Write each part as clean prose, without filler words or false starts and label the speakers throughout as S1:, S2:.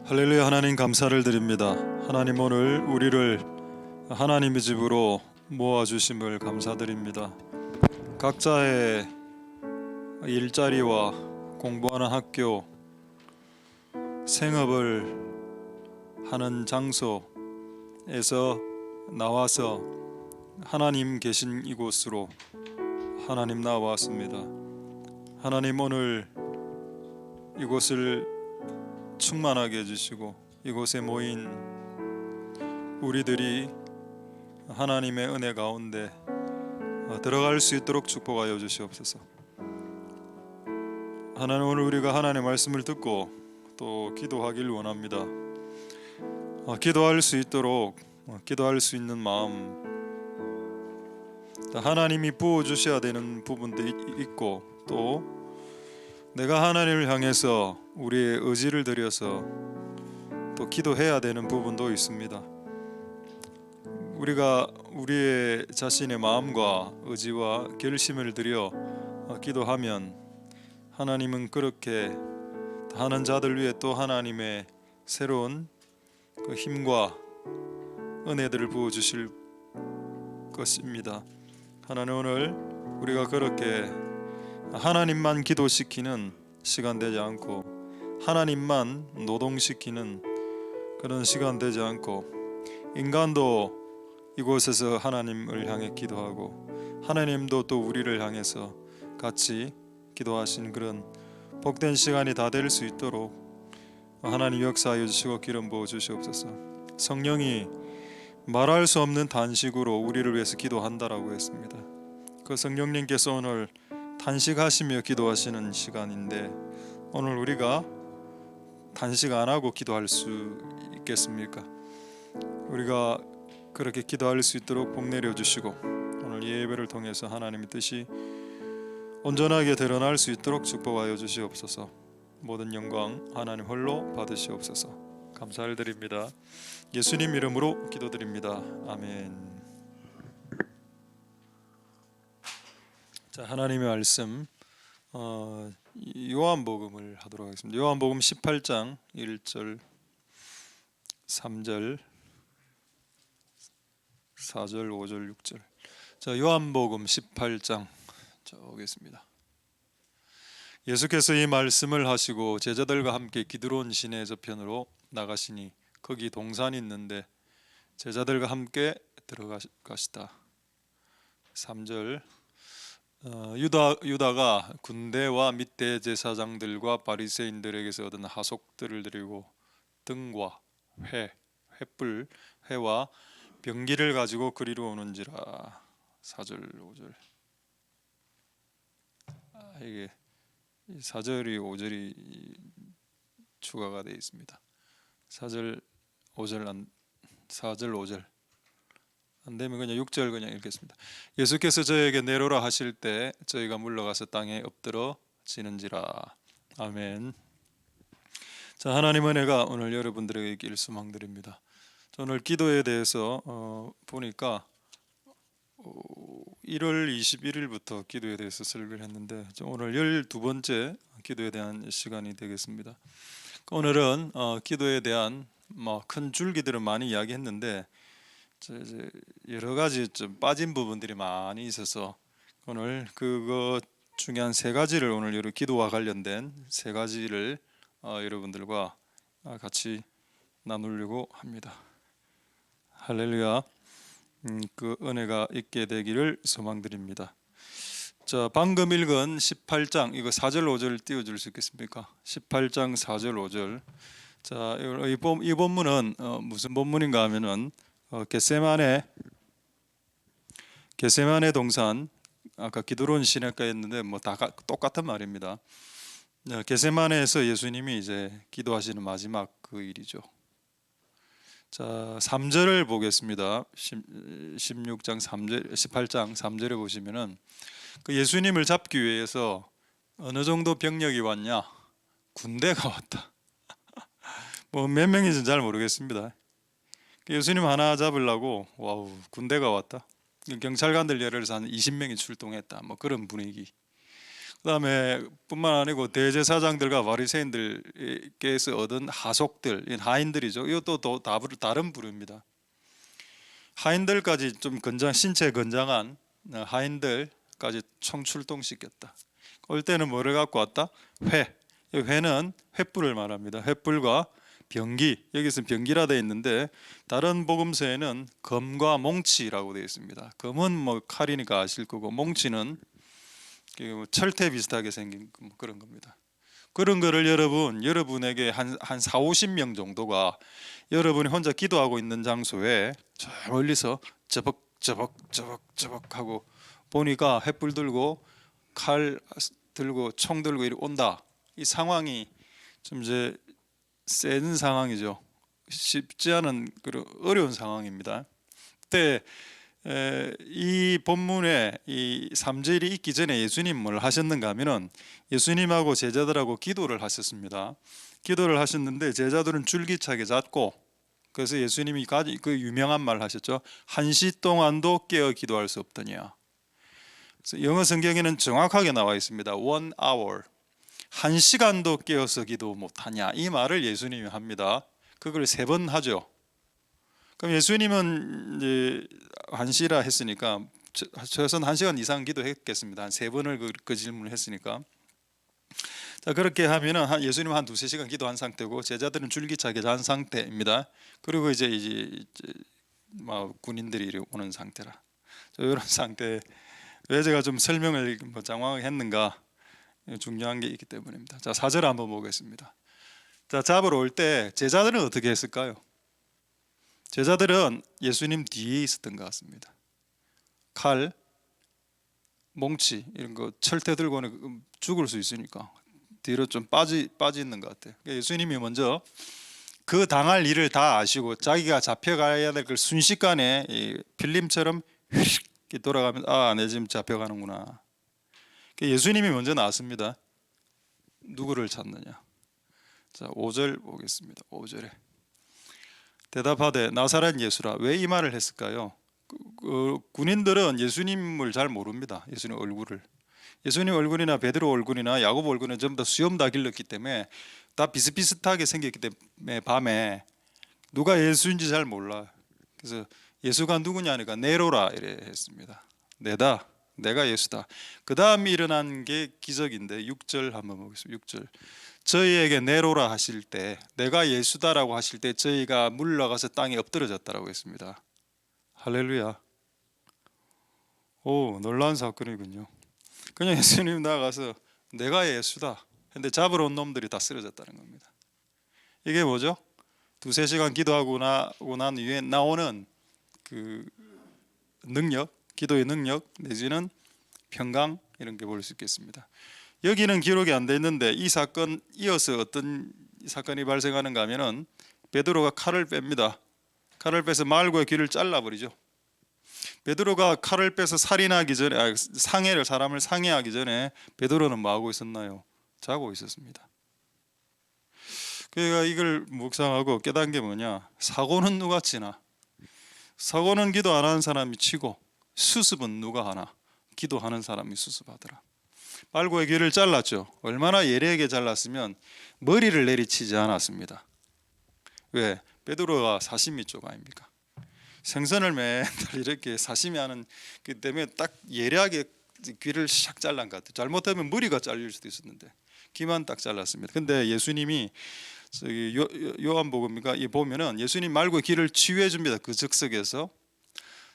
S1: 할렐루야. 하나님 감사를 드립니다. 하나님 오늘 우리를 하나님의 집으로 모아주심을 감사드립니다. 각자의 일자리와 공부하는 학교, 생업을 하는 장소에서 나와서 하나님 계신 이곳으로 하나님 나왔습니다. 하나님 오늘 이곳을 충만하게 해주시고 이곳에 모인 우리들이 하나님의 은혜 가운데 들어갈 수 있도록 축복하여 주시옵소서. 하나님 오늘 우리가 하나님의 말씀을 듣고 또 기도하길 원합니다. 기도할 수 있도록 기도할 수 있는 마음, 하나님이 부어주셔야 되는 부분도 있고 또 내가 하나님을 향해서 우리의 의지를 들여서 또 기도해야 되는 부분도 있습니다. 우리가 우리의 자신의 마음과 의지와 결심을 들여 기도하면 하나님은 그렇게 하는 자들 위해 또 하나님의 새로운 그 힘과 은혜들을 부어주실 것입니다. 하나님 오늘 우리가 그렇게 하나님만 기도시키는 시간 되지 않고 하나님만 노동시키는 그런 시간 되지 않고 인간도 이곳에서 하나님을 향해 기도하고 하나님도 또 우리를 향해서 같이 기도하시는 그런 복된 시간이 다 될 수 있도록 하나님 역사하여 주시고 기름 부어 주시옵소서. 성령이 말할 수 없는 단식으로 우리를 위해서 기도한다라고 했습니다. 그 성령님께서 오늘 단식하시며 기도하시는 시간인데 오늘 우리가 단식 안 하고 기도할 수 있겠습니까? 우리가 그렇게 기도할 수 있도록 복 내려 주시고 오늘 예배를 통해서 하나님의 뜻이 온전하게 드러날 수 있도록 축복하여 주시옵소서. 모든 영광 하나님 홀로 받으시옵소서. 감사를 드립니다. 예수님 이름으로 기도드립니다. 아멘. 자, 하나님의 말씀 요한복음을 하도록 하겠습니다. 요한복음 18장 1절 3절 4절 5절 6절. 자, 요한복음 18장 오겠습니다. 예수께서 이 말씀을 하시고 제자들과 함께 기드론 시내 저편으로 나가시니 거기 동산이 있는데 제자들과 함께 들어가시다. 3절 유다가 군대와 및 대제사장들과 바리새인들에게서 얻은 하속들을 드리고 등과 횃불, 회와 병기를 가지고 그리로 오는지라. 4절 5절. 이게 4절이 5절이 추가가 되어 있습니다. 4절 5절 4절 5절 안 되면 그냥 6절 그냥 읽겠습니다. 예수께서 저에게 내려오라 하실 때 저희가 물러가서 땅에 엎드러 지는지라. 아멘. 자, 하나님 은혜가 오늘 여러분들에게 있기를 소망드립니다. 오늘 기도에 대해서 보니까 1월 21일부터 기도에 대해서 설교를 했는데 오늘 12번째 기도에 대한 시간이 되겠습니다. 오늘은 기도에 대한 큰 줄기들은 많이 이야기했는데 이제 여러 가지 좀 빠진 부분들이 많이 있어서 오늘 그거 중요한 세 가지를 오늘 여러 기도와 관련된 세 가지를 여러분들과 같이 나누려고 합니다. 할렐루야. 그 은혜가 있게 되기를 소망드립니다. 자, 방금 읽은 18장 이거 4절 5절 띄워줄 수 있겠습니까? 18장 4절 5절. 자, 이 본문은 무슨 본문인가 하면은 겟세마네 동산, 아까 기드론 시내가 했는데 뭐 다 똑같은 말입니다. 겟세마네에서 예수님이 이제 기도하시는 마지막 그 일이죠. 자, 3절을 보겠습니다. 16장 3절, 18장 3절에 보시면은 그 예수님을 잡기 위해서 어느 정도 병력이 왔냐? 군대가 왔다. 뭐 몇 명인지는 잘 모르겠습니다. 예수님 하나 잡으려고 와우 군대가 왔다. 경찰관들 예를 들어서 한 20명이 출동했다. 뭐 그런 분위기. 그다음에 뿐만 아니고 대제사장들과 바리새인들께서 얻은 하속들, 하인들이죠. 이것도 또 다른 부류입니다. 하인들까지 좀 신체 건장한 하인들까지 총출동시켰다. 올 때는 뭐를 갖고 왔다? 회. 회는 횃불을 말합니다. 횃불과 병기, 여기서 병기라 되어 있는데 다른 복음서에는 검과 몽치라고 되어 있습니다. 검은 뭐 칼이니까 아실 거고, 몽치는 철퇴 비슷하게 생긴 그런 겁니다. 그런 거를 여러분에게 한 4, 50명 정도가 여러분이 혼자 기도하고 있는 장소에 저 멀리서 저벅 하고 보니까 횃불 들고 칼 들고 총 들고 이리 온다. 이 상황이 좀 이제 센 상황이죠. 쉽지 않은 그런 어려운 상황입니다. 그때 이 본문에 이 3절이 있기 전에 예수님 뭘 하셨는가 하면은 예수님하고 제자들하고 기도를 하셨습니다. 기도를 하셨는데 제자들은 줄기차게 잤고, 그래서 예수님이 그 유명한 말 하셨죠. 1시 동안도 깨어 기도할 수 없더냐. 그래서 영어 성경에는 정확하게 나와 있습니다. 1 hour, 1시간도 깨어서 기도 못하냐, 이 말을 예수님이 합니다. 그걸 3번 하죠. 그럼 예수님은 이제 1시라 했으니까 최소한 1시간 이상 기도했겠습니다. 한 3번을 그 질문을 했으니까. 자, 그렇게 하면은 예수님은 한 2-3시간 기도한 상태고 제자들은 줄기차게 잔 상태입니다. 그리고 이제 막 군인들이 오는 상태라. 이런 상태. 왜 제가 좀 설명을 장황하게 했는가? 중요한 게 있기 때문입니다. 자, 4절 한번 보겠습니다. 자, 잡으러 올 때 제자들은 어떻게 했을까요? 제자들은 예수님 뒤에 있었던 것 같습니다. 칼, 몽치 이런 거 철퇴 들고는 죽을 수 있으니까 뒤로 좀 빠지 있는 것 같아요. 예수님이 먼저 그 당할 일을 다 아시고 자기가 잡혀가야 될 걸 순식간에 필름처럼 휙 돌아가면 내 지금 잡혀가는구나. 예수님이 먼저 나왔습니다. 누구를 찾느냐? 자, 5절 보겠습니다. 5절에 대답하되 나사렛 예수라. 왜 이 말을 했을까요? 군인들은 예수님을 잘 모릅니다. 예수님 얼굴을. 예수님 얼굴이나 베드로 얼굴이나 야고보 얼굴은 전부 다 수염 다 길렀기 때문에 다 비슷비슷하게 생겼기 때문에 밤에 누가 예수인지 잘 몰라. 그래서 예수가 누구냐니까 네로라 이래 했습니다. 내가 예수다. 그 다음 일어난 게 기적인데 6절 한번 보겠습니다. 6절 저희에게 네로라 하실 때, 내가 예수다라고 하실 때 저희가 물러가서 땅에 엎드러졌다라고 했습니다. 할렐루야. 오, 놀라운 사건이군요. 그냥 예수님 나가서 내가 예수다 근데 잡으러 온 놈들이 다 쓰러졌다는 겁니다. 이게 뭐죠? 2-3시간 기도하고 난 이후에 나오는 그 능력, 기도의 능력 내지는 평강, 이런 게 볼 수 있겠습니다. 여기는 기록이 안 돼 있는데 이 사건 이어서 어떤 사건이 발생하는가 하면은 베드로가 칼을 뺍니다. 칼을 빼서 말고의 귀를 잘라버리죠. 베드로가 칼을 빼서 살인하기 전에 사람을 상해하기 전에 베드로는 뭐 하고 있었나요? 자고 있었습니다. 그러니까 이걸 묵상하고 깨달은 게 뭐냐? 사고는 누가 치나? 사고는 기도 안 하는 사람이 치고 수습은 누가 하나? 기도하는 사람이 수습하더라. 말고의 귀를 잘랐죠. 얼마나 예리하게 잘랐으면 머리를 내리치지 않았습니다. 왜? 베드로가 사시미 쪽 아닙니까? 생선을 맨날 이렇게 사시미 하는 그 때문에 딱 예리하게 귀를 샥 잘란 것 같아요. 잘못하면 머리가 잘릴 수도 있었는데 귀만 딱 잘랐습니다. 근데 예수님이 요한복음인가 이 보면은 예수님 말고 귀를 치유해 줍니다. 그 즉석에서.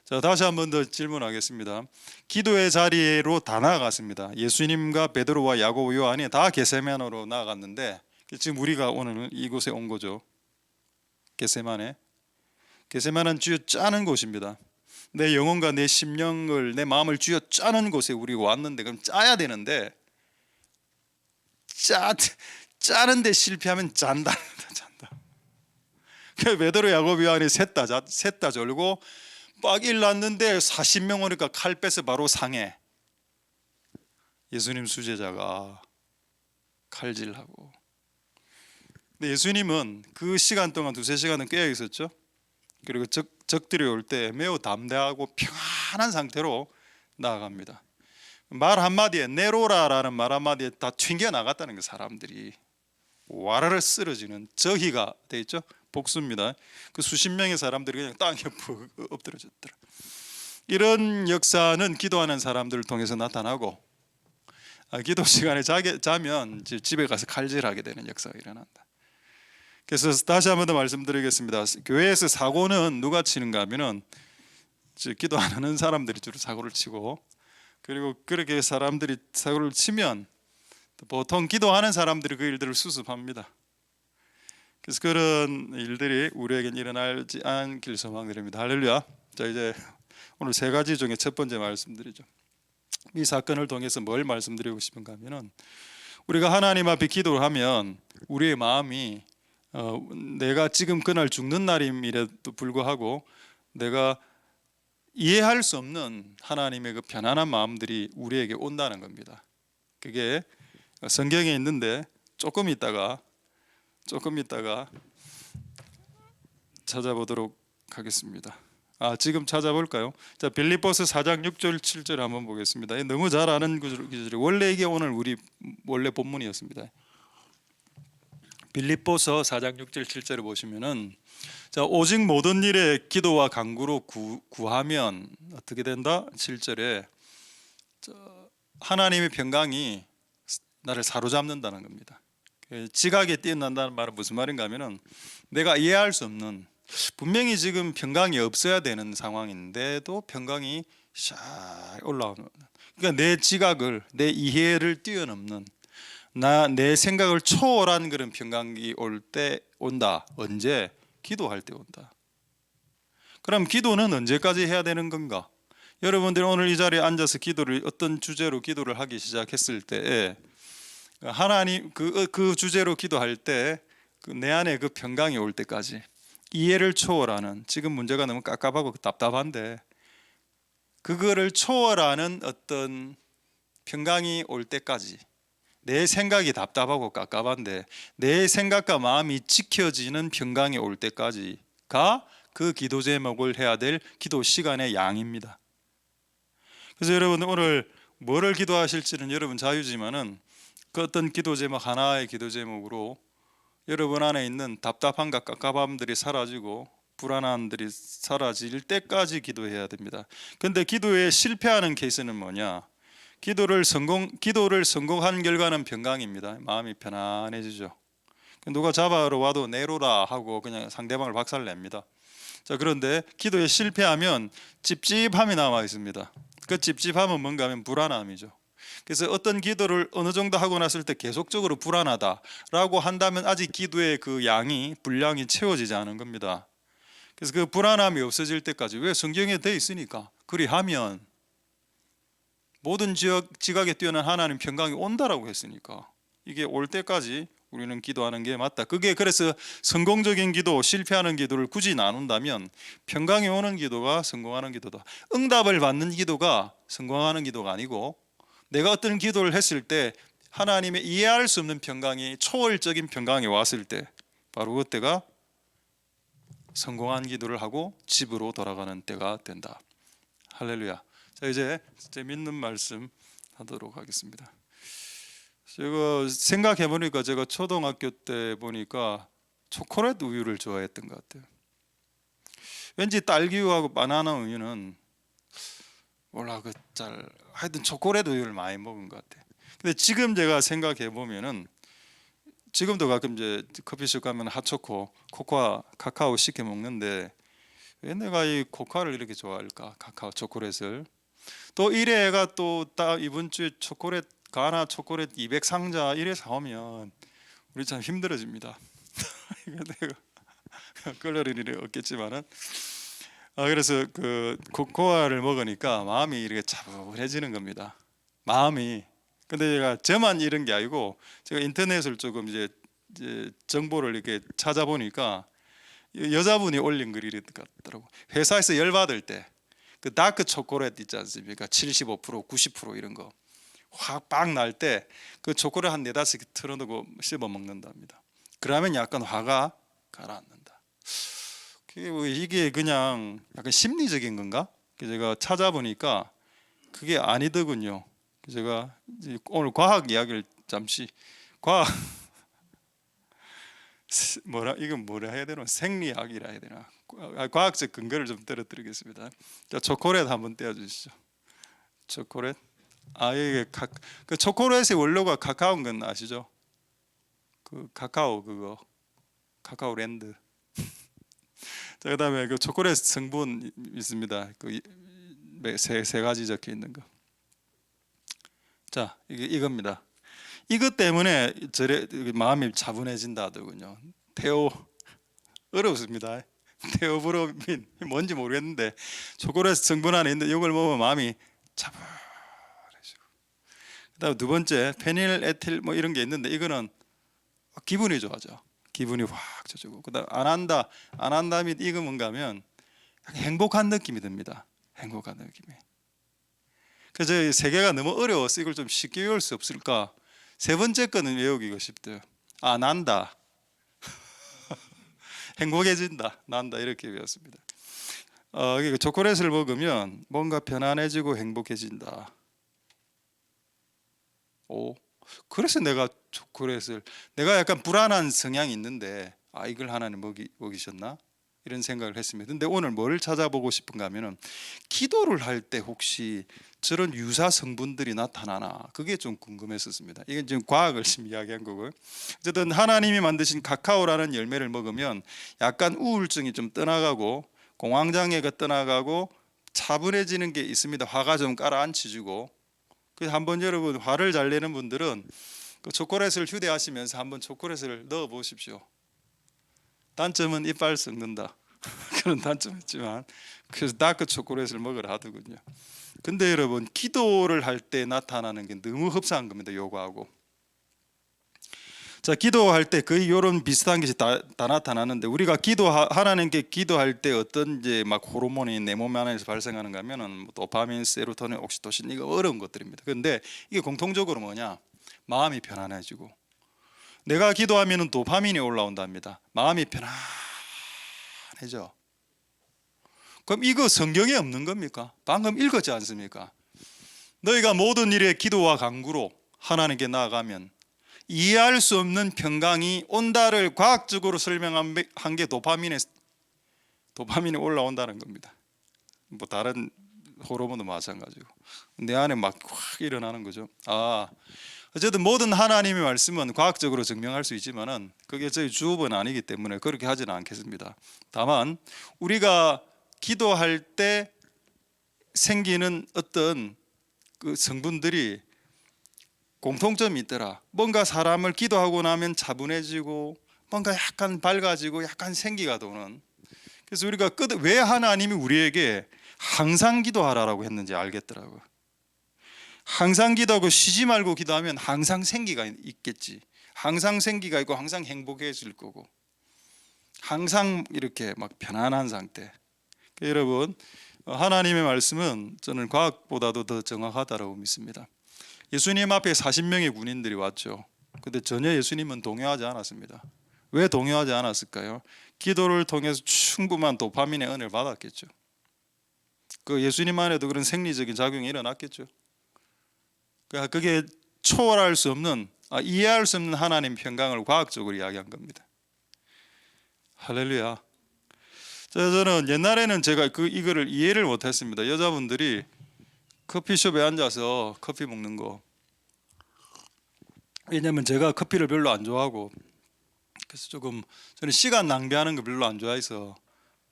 S1: 자, 다시 한 번 더 질문하겠습니다. 기도의 자리로 다 나아갔습니다. 예수님과 베드로와 야고보 요한이 다 겟세마네로 나아갔는데 지금 우리가 오늘 이곳에 온 거죠. 겟세마네는 쥐어 짜는 곳입니다. 내 영혼과 내 심령을, 내 마음을 쥐어 짜는 곳에 우리가 왔는데, 그럼 짜야 되는데 짜는데 실패하면 잔다. 그 베드로 야고보 요한이 셋 다 졸고 빡 일났는데 40명 오니까 칼 빼서 바로 상해. 예수님 수제자가 칼질하고. 근데 예수님은 그 시간 동안 2-3시간은 깨어 있었죠. 그리고 적들이 올 때 매우 담대하고 평안한 상태로 나아갑니다. 말 한마디에 네로라라는 말 한마디에 다 튕겨 나갔다는 거. 사람들이 와르르 쓰러지는 저희가 돼 있죠. 복수입니다. 그 수십 명의 사람들이 그냥 땅에 푹 엎드려졌더라. 이런 역사는 기도하는 사람들을 통해서 나타나고, 기도 시간에 자면 집에 가서 칼질하게 되는 역사가 일어난다. 그래서 다시 한 번 더 말씀드리겠습니다. 교회에서 사고는 누가 치는가 하면은 기도 안 하는 사람들이 주로 사고를 치고, 그리고 그렇게 사람들이 사고를 치면 보통 기도하는 사람들이 그 일들을 수습합니다. 그래서 그런 일들이 우리에겐 일어나지 않길 소망드립니다. 할렐루야. 자, 이제 오늘 세 가지 중에 첫 번째 말씀드리죠. 이 사건을 통해서 뭘 말씀드리고 싶은가 하면은, 우리가 하나님 앞에 기도를 하면 우리의 마음이 내가 지금 그날 죽는 날임에도 불구하고 내가 이해할 수 없는 하나님의 그 편안한 마음들이 우리에게 온다는 겁니다. 그게 성경에 있는데 조금 있다가 찾아보도록 하겠습니다. 지금 찾아볼까요? 자, 빌립보서 4장 6절 7절 한번 보겠습니다. 너무 잘 아는 구절이 원래 이게 오늘 우리 원래 본문이었습니다. 빌립보서 4장 6절 7절을 보시면은, 자, 오직 모든 일에 기도와 간구로 구하면 어떻게 된다? 7절에 하나님의 평강이 나를 사로잡는다는 겁니다. 지각에 뛰어난다는 말은 무슨 말인가 하면은, 내가 이해할 수 없는, 분명히 지금 평강이 없어야 되는 상황인데도 평강이 샥 올라오는, 그러니까 내 지각을, 내 이해를 뛰어넘는, 내 생각을 초월한 그런 평강이 올 때 온다. 언제? 기도할 때 온다. 그럼 기도는 언제까지 해야 되는 건가? 여러분들이 오늘 이 자리에 앉아서 기도를, 어떤 주제로 기도를 하기 시작했을 때, 하나님 그 주제로 기도할 때 내 안에 그 평강이 올 때까지, 이해를 초월하는, 지금 문제가 너무 깝깝하고 답답한데 그거를 초월하는 어떤 평강이 올 때까지, 내 생각이 답답하고 깝깝한데 내 생각과 마음이 지켜지는 평강이 올 때까지가 그 기도 제목을 해야 될 기도 시간의 양입니다. 그래서 여러분 오늘 뭐를 기도하실지는 여러분 자유지만은, 그 어떤 기도 제목, 하나의 기도 제목으로 여러분 안에 있는 답답함과 깝깝함들이 사라지고 불안함들이 사라질 때까지 기도해야 됩니다. 그런데 기도에 실패하는 케이스는 뭐냐? 기도를 성공한 결과는 평강입니다. 마음이 편안해지죠. 누가 잡아러 와도 내로라 하고 그냥 상대방을 박살냅니다. 자, 그런데 기도에 실패하면 찝찝함이 남아 있습니다. 그 찝찝함은 뭔가 하면 불안함이죠. 그래서 어떤 기도를 어느 정도 하고 났을 때 계속적으로 불안하다라고 한다면 아직 기도의 그 분량이 채워지지 않은 겁니다. 그래서 그 불안함이 없어질 때까지, 왜? 성경에 되어 있으니까. 그리하면 모든 지각에 뛰어난 하나님 평강이 온다라고 했으니까, 이게 올 때까지 우리는 기도하는 게 맞다. 그게 그래서 성공적인 기도, 실패하는 기도를 굳이 나눈다면 평강이 오는 기도가 성공하는 기도다. 응답을 받는 기도가 성공하는 기도가 아니고, 내가 어떤 기도를 했을 때 하나님의 이해할 수 없는 평강이, 초월적인 평강이 왔을 때, 바로 그때가 성공한 기도를 하고 집으로 돌아가는 때가 된다. 할렐루야. 자, 이제 재밌는 말씀 하도록 하겠습니다. 제가 생각해 보니까 제가 초등학교 때 보니까 초콜릿 우유를 좋아했던 것 같아요. 왠지 딸기우유하고 바나나 우유는 몰라, 하여튼 초콜릿 우유를 많이 먹은 것 같아요. 근데 지금 제가 생각해 보면은, 지금도 가끔 이제 커피숍 가면 핫초코, 코코아, 카카오 시켜 먹는데 왜 내가 이 코코아를 이렇게 좋아할까? 카카오 초콜릿을. 또 이래가 또 딱 이번 주에 가나 초콜릿 200상자 이래 사오면 우리 참 힘들어집니다. 이거 내가 끌릴 일이 없겠지만은, 그래서 그 코코아를 먹으니까 마음이 이렇게 차분해지는 겁니다. 마음이. 근데 저만 이런 게 아니고, 제가 인터넷을 조금 이제 정보를 이렇게 찾아보니까 여자분이 올린 글이 같더라고. 회사에서 열받을 때 그 다크 초콜릿 있지 않습니까? 75%, 90% 이런 거 확 빵 날 때 그 초콜릿 한 4-5개 틀어놓고 씹어 먹는답니다. 그러면 약간 화가 가라앉는다. 이게 그냥 약간 심리적인 건가? 제가 찾아보니까 그게 아니더군요. 제가 이제 오늘 과학 이야기를 잠시 과학 이건 뭐라 해야 되나 생리학이라 해야 되나 과학적 근거를 좀 떨어뜨리겠습니다. 자, 초콜릿 한번 떼어 주시죠. 초콜릿. 이게 그 초콜릿의 원료가 카카오인 건 아시죠? 그 카카오 그거 카카오 랜드. 자, 그다음에 그 초콜릿 성분 있습니다. 그 세 가지 적혀 있는 거. 자, 이겁니다. 이것 때문에 마음이 차분해진다 하더군요. 어렵습니다. 테오브로민 뭔지 모르겠는데 초콜릿 성분 안에 있는데 이걸 먹으면 마음이 차분해지고. 그다음 두 번째 페닐에틸 뭐 이런 게 있는데 이거는 기분이 좋아져. 기분이 확 져주고. 그다음 안 한다 및 이거 뭔가면 행복한 느낌이 듭니다. 행복한 느낌이. 그래서 세 개가 너무 어려워서 이걸 좀 쉽게 외울 수 없을까? 세 번째 거는 외우기가 쉽대요. 난다. 행복해진다. 난다. 이렇게 배웠습니다. 초콜릿을 먹으면 뭔가 편안해지고 행복해진다. 그래서 내가 초콜릿을 내가 약간 불안한 성향이 있는데 이걸 하나님 먹이셨나? 이런 생각을 했습니다. 근데 오늘 뭘 찾아보고 싶은가 하면은 기도를 할 때 혹시 저런 유사 성분들이 나타나나 그게 좀 궁금했었습니다. 이건 지금 과학을 지금 이야기한 거고요. 어쨌든 하나님이 만드신 카카오라는 열매를 먹으면 약간 우울증이 좀 떠나가고 공황장애가 떠나가고 차분해지는 게 있습니다. 화가 좀 가라앉히주고. 그래서 한번 여러분 화를 잘 내는 분들은 그 초콜릿을 휴대하시면서 한번 초콜릿을 넣어 보십시오. 단점은 이빨 썩는다. 그런 단점이 있지만 그래서 다크 초콜릿을 먹으라 하더군요. 근데 여러분 기도를 할 때 나타나는 게 너무 흡사한 겁니다. 요거하고. 자, 기도할 때 거의 이런 비슷한 것이 다 나타나는데 우리가 하나님께 기도할 때 어떤 이제 막 호르몬이 내 몸 안에서 발생하는가 하면은 뭐 도파민, 세로토닌, 옥시토신 이거 어려운 것들입니다. 그런데 이게 공통적으로 뭐냐? 마음이 편안해지고 내가 기도하면은 도파민이 올라온답니다. 마음이 편안해져. 그럼 이거 성경에 없는 겁니까? 방금 읽었지 않습니까? 너희가 모든 일에 기도와 간구로 하나님께 나아가면 이해할 수 없는 평강이 온다를 과학적으로 설명한 게 도파민이 올라온다는 겁니다. 뭐 다른 호르몬도 마찬가지고 내 안에 막 확 일어나는 거죠. 어쨌든 모든 하나님의 말씀은 과학적으로 증명할 수 있지만은 그게 저희 주업은 아니기 때문에 그렇게 하지는 않겠습니다. 다만 우리가 기도할 때 생기는 어떤 그 성분들이 공통점이 있더라. 뭔가 사람을 기도하고 나면 차분해지고 뭔가 약간 밝아지고 약간 생기가 도는. 그래서 우리가 왜 하나님이 우리에게 항상 기도하라고 했는지 알겠더라고요. 항상 기도하고 쉬지 말고 기도하면 항상 생기가 있겠지. 항상 생기가 있고 항상 행복해질 거고 항상 이렇게 막 편안한 상태. 여러분 하나님의 말씀은 저는 과학보다도 더 정확하다고 믿습니다. 예수님 앞에 40명의 군인들이 왔죠. 근데 전혀 예수님은 동요하지 않았습니다. 왜 동요하지 않았을까요? 기도를 통해서 충분한 도파민의 은혜를 받았겠죠. 그 예수님 안에도 그런 생리적인 작용이 일어났겠죠. 그게 초월할 수 없는 이해할 수 없는 하나님 평강을 과학적으로 이야기한 겁니다. 할렐루야. 저는 옛날에는 제가 이거를 이해를 못했습니다. 여자분들이 커피숍에 앉아서 커피 먹는 거. 왜냐하면 제가 커피를 별로 안 좋아하고 그래서 저는 시간 낭비하는 거 별로 안 좋아해서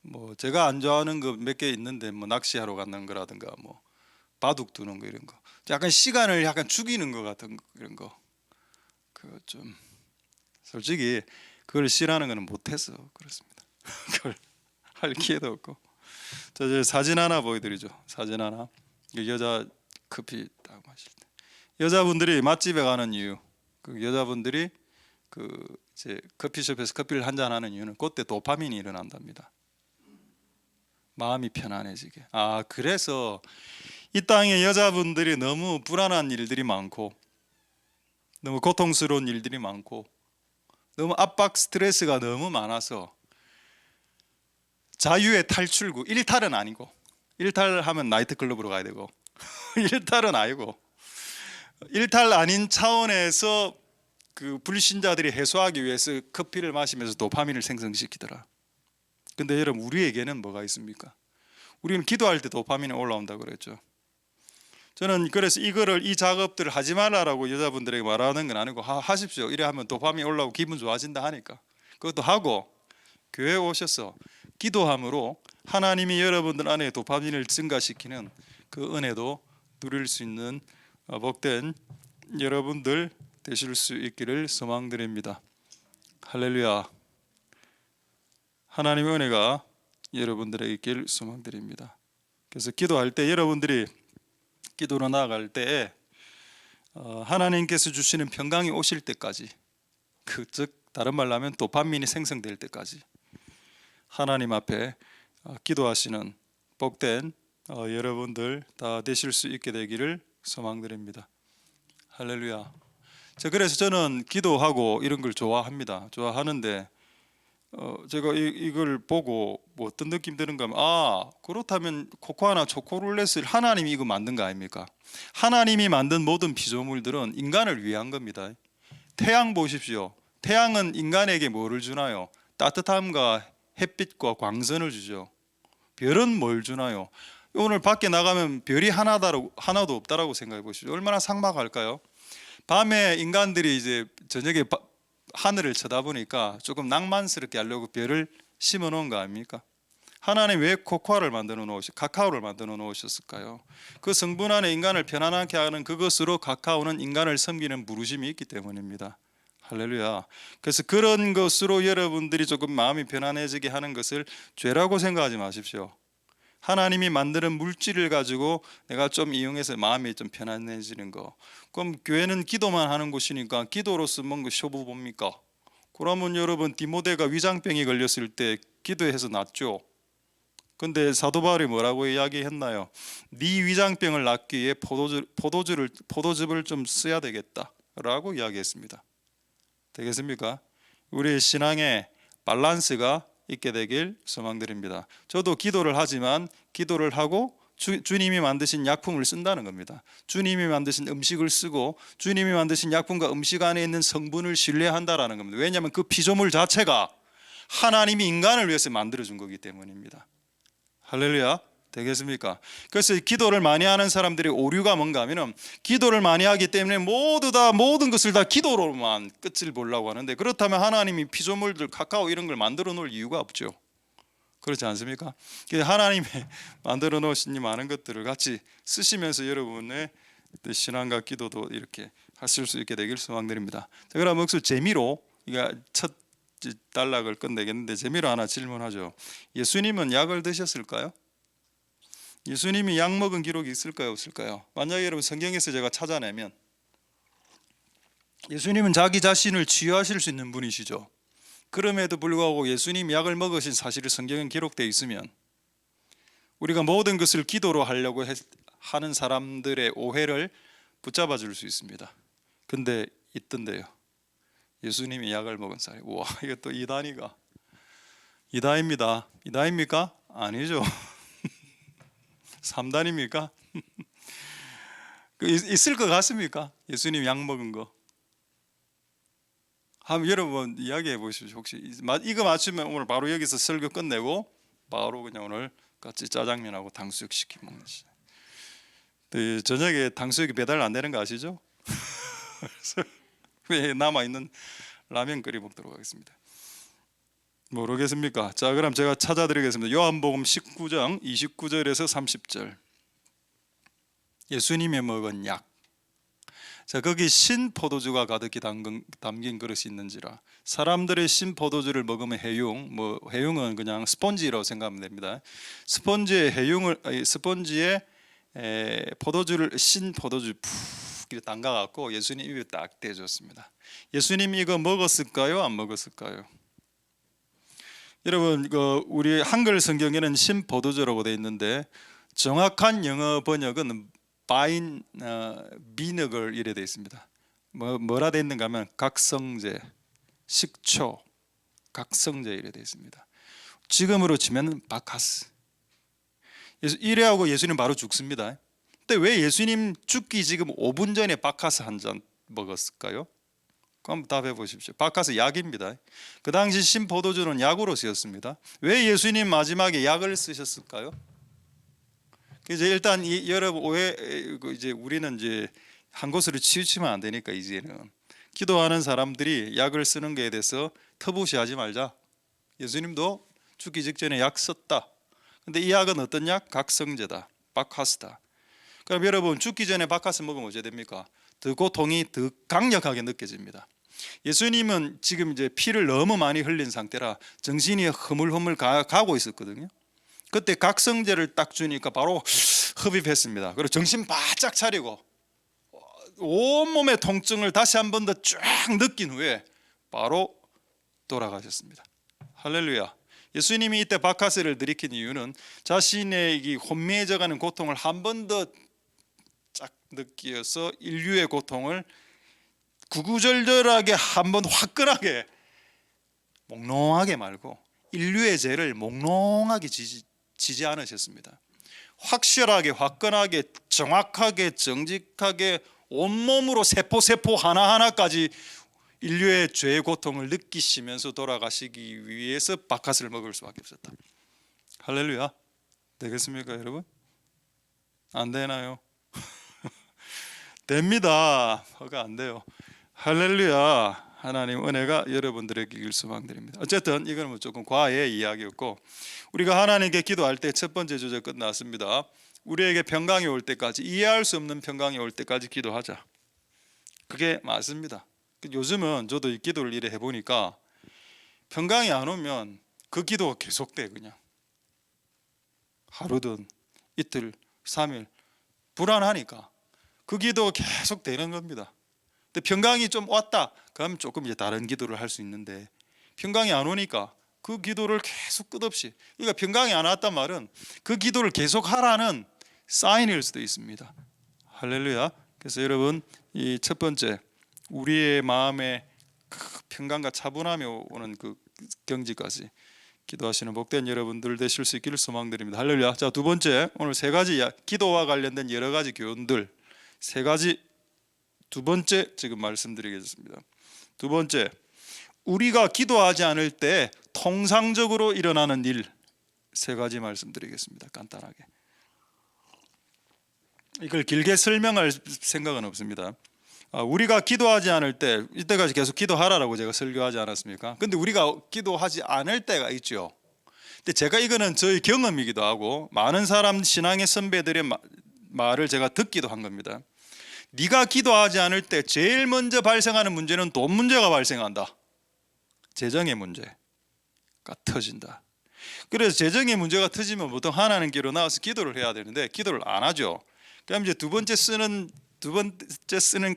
S1: 뭐 제가 안 좋아하는 거 몇 개 있는데 뭐 낚시하러 가는 거라든가 뭐 바둑 두는 거 이런 거 약간 시간을 약간 죽이는 것 같은 이런 거 그거 좀 솔직히 그걸 싫어하는 거는 못해서 그렇습니다. 그걸 할 기회도 없고. 저 사진 하나 보여드리죠. 사진 하나. 여자 커피 딱 마실 때 여자분들이 맛집에 가는 이유 그 여자분들이 이제 커피숍에서 커피를 한잔 하는 이유는 그때 도파민이 일어난답니다. 마음이 편안해지게. 그래서 이 땅에 여자분들이 너무 불안한 일들이 많고 너무 고통스러운 일들이 많고 너무 압박 스트레스가 너무 많아서 자유의 탈출구 일탈은 아니고 일탈하면 나이트클럽으로 가야 되고 일탈은 아니고 일탈 아닌 차원에서 그 불신자들이 해소하기 위해서 커피를 마시면서 도파민을 생성시키더라. 근데 여러분, 우리에게는 뭐가 있습니까? 우리는 기도할 때 도파민이 올라온다 그랬죠. 저는 그래서 이 작업들을 하지 말라라고 여자분들에게 말하는 건 아니고 하십시오. 이래 하면 도파민이 올라오고 기분 좋아진다 하니까 그것도 하고, 교회에 오셔서 기도함으로 하나님이 여러분들 안에 도파민을 증가시키는 그 은혜도 누릴 수 있는 복된 여러분들 되실 수 있기를 소망드립니다. 할렐루야. 하나님의 은혜가 여러분들에게 있길 소망드립니다. 그래서 기도할 때, 여러분들이 기도로 나아갈 때 하나님께서 주시는 평강이 오실 때까지, 즉 다른 말로 하면 도파민이 생성될 때까지 하나님 앞에 기도하시는 복된 여러분들 다 되실 수 있게 되기를 소망드립니다. 할렐루야. 그래서 저는 기도하고 이런 걸 좋아하는데 제가 이걸 보고 뭐 어떤 느낌 드는가 하면, 그렇다면 코코아나 초코룰렛을 하나님이 이거 만든 거 아닙니까? 하나님이 만든 모든 피조물들은 인간을 위한 겁니다. 태양 보십시오. 태양은 인간에게 뭐를 주나요? 따뜻함과 햇빛과 광선을 주죠. 별은 뭘 주나요? 오늘 밖에 나가면 별이 하나도 없다라고 생각해 보십시오. 얼마나 삭막할까요? 밤에 인간들이 이제 저녁에 하늘을 쳐다보니까 조금 낭만스럽게 하려고 별을 심어 놓은 거 아닙니까? 하나님 왜 카카오를 만들어 놓으셨을까요? 그 성분 안에 인간을 편안하게 하는 그것으로 카카오는 인간을 섬기는 부르심이 있기 때문입니다. 할렐루야. 그래서 그런 것으로 여러분들이 조금 마음이 편안해지게 하는 것을 죄라고 생각하지 마십시오. 하나님이 만드는 물질을 가지고 내가 좀 이용해서 마음이 좀 편안해지는 거. 그럼 교회는 기도만 하는 곳이니까 기도로서 뭔가 쇼부 봅니까? 그러면 여러분, 디모데가 위장병이 걸렸을 때 기도해서 낫죠. 근데 사도 바울이 뭐라고 이야기했나요? 네 위장병을 낫기 위해 포도즙을 좀 써야 되겠다라고 이야기했습니다. 되겠습니까? 우리의 신앙의 밸런스가 있게 되길 소망드립니다. 저도 기도를 하지만 기도를 하고 주님이 만드신 약품을 쓴다는 겁니다. 주님이 만드신 음식을 쓰고 주님이 만드신 약품과 음식 안에 있는 성분을 신뢰한다라는 겁니다. 왜냐하면 그 피조물 자체가 하나님이 인간을 위해서 만들어준 거기 때문입니다. 할렐루야. 되겠습니까? 그래서 기도를 많이 하는 사람들의 오류가 뭔가 하면, 기도를 많이 하기 때문에 모든 것을 다 기도로만 끝을 보려고 하는데, 그렇다면 하나님이 피조물들, 카카오 이런 걸 만들어 놓을 이유가 없죠. 그렇지 않습니까? 하나님이 만들어 놓으신 이 많은 것들을 같이 쓰시면서 여러분의 신앙과 기도도 이렇게 하실 수 있게 되길 소망드립니다. 자, 그럼 역시 재미로 첫 단락을 끝내겠는데, 재미로 하나 질문하죠. 예수님은 약을 드셨을까요? 예수님이 약 먹은 기록이 있을까요, 없을까요? 만약에 여러분 성경에서 제가 찾아내면, 예수님은 자기 자신을 치유하실 수 있는 분이시죠. 그럼에도 불구하고 예수님이 약을 먹으신 사실이 성경에 기록되어 있으면 우리가 모든 것을 기도로 하려고 하는 사람들의 오해를 붙잡아 줄 수 있습니다. 근데 있던데요, 예수님이 약을 먹은 사람. 와, 이것도 이다입니다. 이다입니까? 아니죠. 3단입니까? 있을 것 같습니까? 예수님 약 먹은 거. 한번 여러분 이야기해 보십시오. 혹시 이거 맞추면 오늘 바로 여기서 설교 끝내고 바로 그냥 오늘 같이 짜장면하고 탕수육 시켜 먹는 시간. 저녁에 탕수육이 배달 안 되는 거 아시죠? 왜 남아 있는 라면 끓여 먹도록 하겠습니다. 모르겠습니까? 자, 그럼 제가 찾아드리겠습니다. 요한복음 19장 29절에서 30절. 예수님이 먹은 약. 자, 거기 신 포도주가 가득히 담긴 그릇이 있는지라. 사람들의 신 포도주를 먹으면 해융은 그냥 스펀지라고 생각하면 됩니다. 스펀지에 포도주를 신 포도주 푹 담가 갖고 예수님 입에 딱 대줬습니다. 예수님이 이거 먹었을까요? 안 먹었을까요? 여러분, 우리 한글 성경에는 신 포도주라고 되어 있는데 정확한 영어 번역은 바인 비너걸 이래 되어 있습니다. 뭐라 되어 있는가 하면 각성제, 식초, 각성제 이래 되어 있습니다. 지금으로 치면 바카스. 이래하고 예수님 바로 죽습니다. 근데 왜 예수님 죽기 지금 5분 전에 바카스 한 잔 먹었을까요? 그럼 답해 보십시오. 바카스 약입니다. 그 당시 신포도주는 약으로 쓰였습니다. 왜 예수님 마지막에 약을 쓰셨을까요? 이제 일단 여러분 이제 우리는 이제 한 곳으로 치우치면 안 되니까 이제는 기도하는 사람들이 약을 쓰는 것에 대해서 터부시하지 말자. 예수님도 죽기 직전에 약 썼다. 근데 이 약은 어떤 약? 각성제다. 바카스다. 그럼 여러분 죽기 전에 바카스 먹으면 어찌 됩니까? 더 고통이 더 강력하게 느껴집니다. 예수님은 지금 이제 피를 너무 많이 흘린 상태라 정신이 흐물흐물 가고 있었거든요. 그때 각성제를 딱 주니까 바로 흡입했습니다. 그리고 정신 바짝 차리고 온몸의 통증을 다시 한 번 더 쫙 느낀 후에 바로 돌아가셨습니다. 할렐루야. 예수님이 이때 바카스를 들이킨 이유는 자신의 이 혼미해져가는 고통을 한 번 더 쫙 느끼어서 인류의 고통을 구구절절하게 한 번 화끈하게 몽롱하게 말고 인류의 죄를 몽롱하게 지지 않으셨습니다. 확실하게 화끈하게 정확하게 정직하게 온몸으로 세포 하나하나까지 인류의 죄의 고통을 느끼시면서 돌아가시기 위해서 바카스를 먹을 수밖에 없었다. 할렐루야. 되겠습니까 여러분? 안 되나요? 됩니다. 허가 안 돼요. 할렐루야. 하나님 은혜가 여러분들에게 길 소망드립니다. 어쨌든 이건 조금 과외의 이야기였고 우리가 하나님께 기도할 때 첫 번째 주제 끝났습니다. 우리에게 평강이 올 때까지 이해할 수 없는 평강이 올 때까지 기도하자. 그게 맞습니다. 요즘은 저도 이 기도를 이래 해보니까 평강이 안 오면 그 기도가 계속돼. 그냥 하루든 이틀 3일 불안하니까 그 기도가 계속 되는 겁니다. 근데 평강이 좀 왔다 그럼 조금 이제 다른 기도를 할 수 있는데 평강이 안 오니까 그 기도를 계속 끝없이, 그러니까 평강이 안 왔단 말은 그 기도를 계속 하라는 사인일 수도 있습니다. 할렐루야. 그래서 여러분 이 첫 번째 우리의 마음에 평강과 차분함이 오는 그 경지까지 기도하시는 복된 여러분들 되실 수 있기를 소망드립니다. 할렐루야. 자, 두 번째 오늘 세 가지 기도와 관련된 여러 가지 교훈들 세 가지 두 번째 지금 말씀드리겠습니다. 두 번째 우리가 기도하지 않을 때 통상적으로 일어나는 일 세 가지 말씀드리겠습니다. 간단하게 이걸 길게 설명할 생각은 없습니다. 우리가 기도하지 않을 때 이때까지 계속 기도하라고 제가 설교하지 않았습니까? 근데 우리가 기도하지 않을 때가 있죠. 근데 제가 이거는 저희 경험이기도 하고 많은 사람 신앙의 선배들의 말을 제가 듣기도 한 겁니다. 네가 기도하지 않을 때 제일 먼저 발생하는 문제는 돈 문제가 발생한다. 재정의 문제가 터진다. 그래서 재정의 문제가 터지면 보통 하나님께로 나와서 기도를 해야 되는데 기도를 안 하죠. 그럼 이제 두 번째 쓰는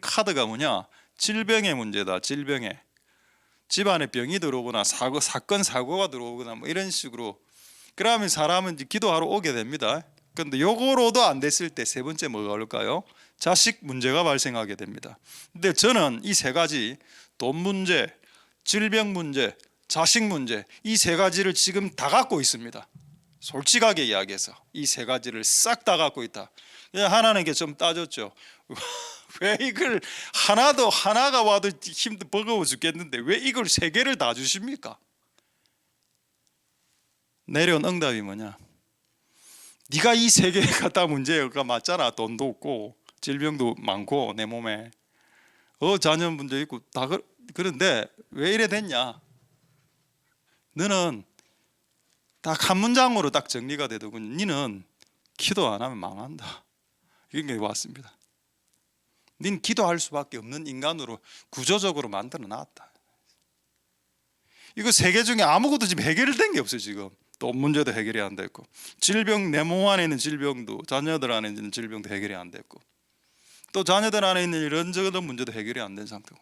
S1: 카드가 뭐냐? 질병의 문제다. 질병의 집안에 병이 들어오거나 사건 사고가 들어오거나 뭐 이런 식으로 그러면 사람은 이제 기도하러 오게 됩니다. 그런데 요거로도 안 됐을 때 세 번째 뭐가 올까요? 자식 문제가 발생하게 됩니다. 근데 저는 이 세 가지 돈 문제, 질병 문제, 자식 문제 이 세 가지를 지금 다 갖고 있습니다. 솔직하게 이야기해서 이 세 가지를 싹 다 갖고 있다. 하나님께 좀 따졌죠. 왜 이걸 하나가 와도 버거워 죽겠는데 왜 이걸 세 개를 다 주십니까? 내려온 응답이 뭐냐? 네가 이 세 개 갖다 문제가 맞잖아. 돈도 없고 질병도 많고 내 몸에 자녀 문제 있고 다 그런데 왜 이래 됐냐? 너는 딱 한 문장으로 딱 정리가 되더군. 너는 기도 안 하면 망한다. 이런 게 왔습니다. 넌 기도할 수밖에 없는 인간으로 구조적으로 만들어 놨다. 이거 세 개 중에 아무것도 지금 해결된 게 없어요. 지금 돈 문제도 해결이 안 됐고 질병 내 몸 안에 있는 질병도 자녀들 안에 있는 질병도 해결이 안 됐고 또 자녀들 안에 있는 이런저런 문제도 해결이 안 된 상태고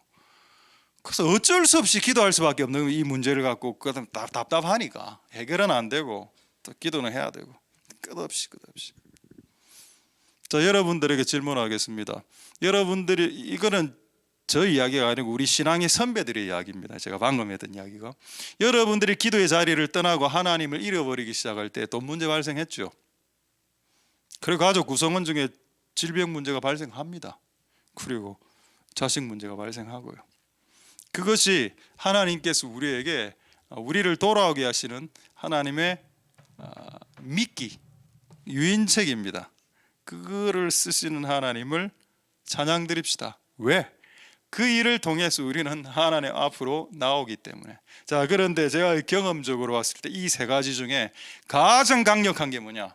S1: 그래서 어쩔 수 없이 기도할 수밖에 없는 이 문제를 갖고 그다음 답답하니까 해결은 안 되고 또 기도는 해야 되고 끝없이. 자, 여러분들에게 질문하겠습니다. 여러분들이 이거는 저 이야기가 아니고 우리 신앙의 선배들의 이야기입니다. 제가 방금 했던 이야기가 여러분들이 기도의 자리를 떠나고 하나님을 잃어버리기 시작할 때 돈 문제 발생했죠. 그리고 가족 구성원 중에 질병 문제가 발생합니다. 그리고 자식 문제가 발생하고요. 그것이 하나님께서 우리에게 우리를 돌아오게 하시는 하나님의 미끼, 유인책입니다. 그거를 쓰시는 하나님을 찬양드립시다. 왜? 그 일을 통해서 우리는 하나님 앞으로 나오기 때문에. 자, 그런데 제가 경험적으로 봤을 때 이 세 가지 중에 가장 강력한 게 뭐냐?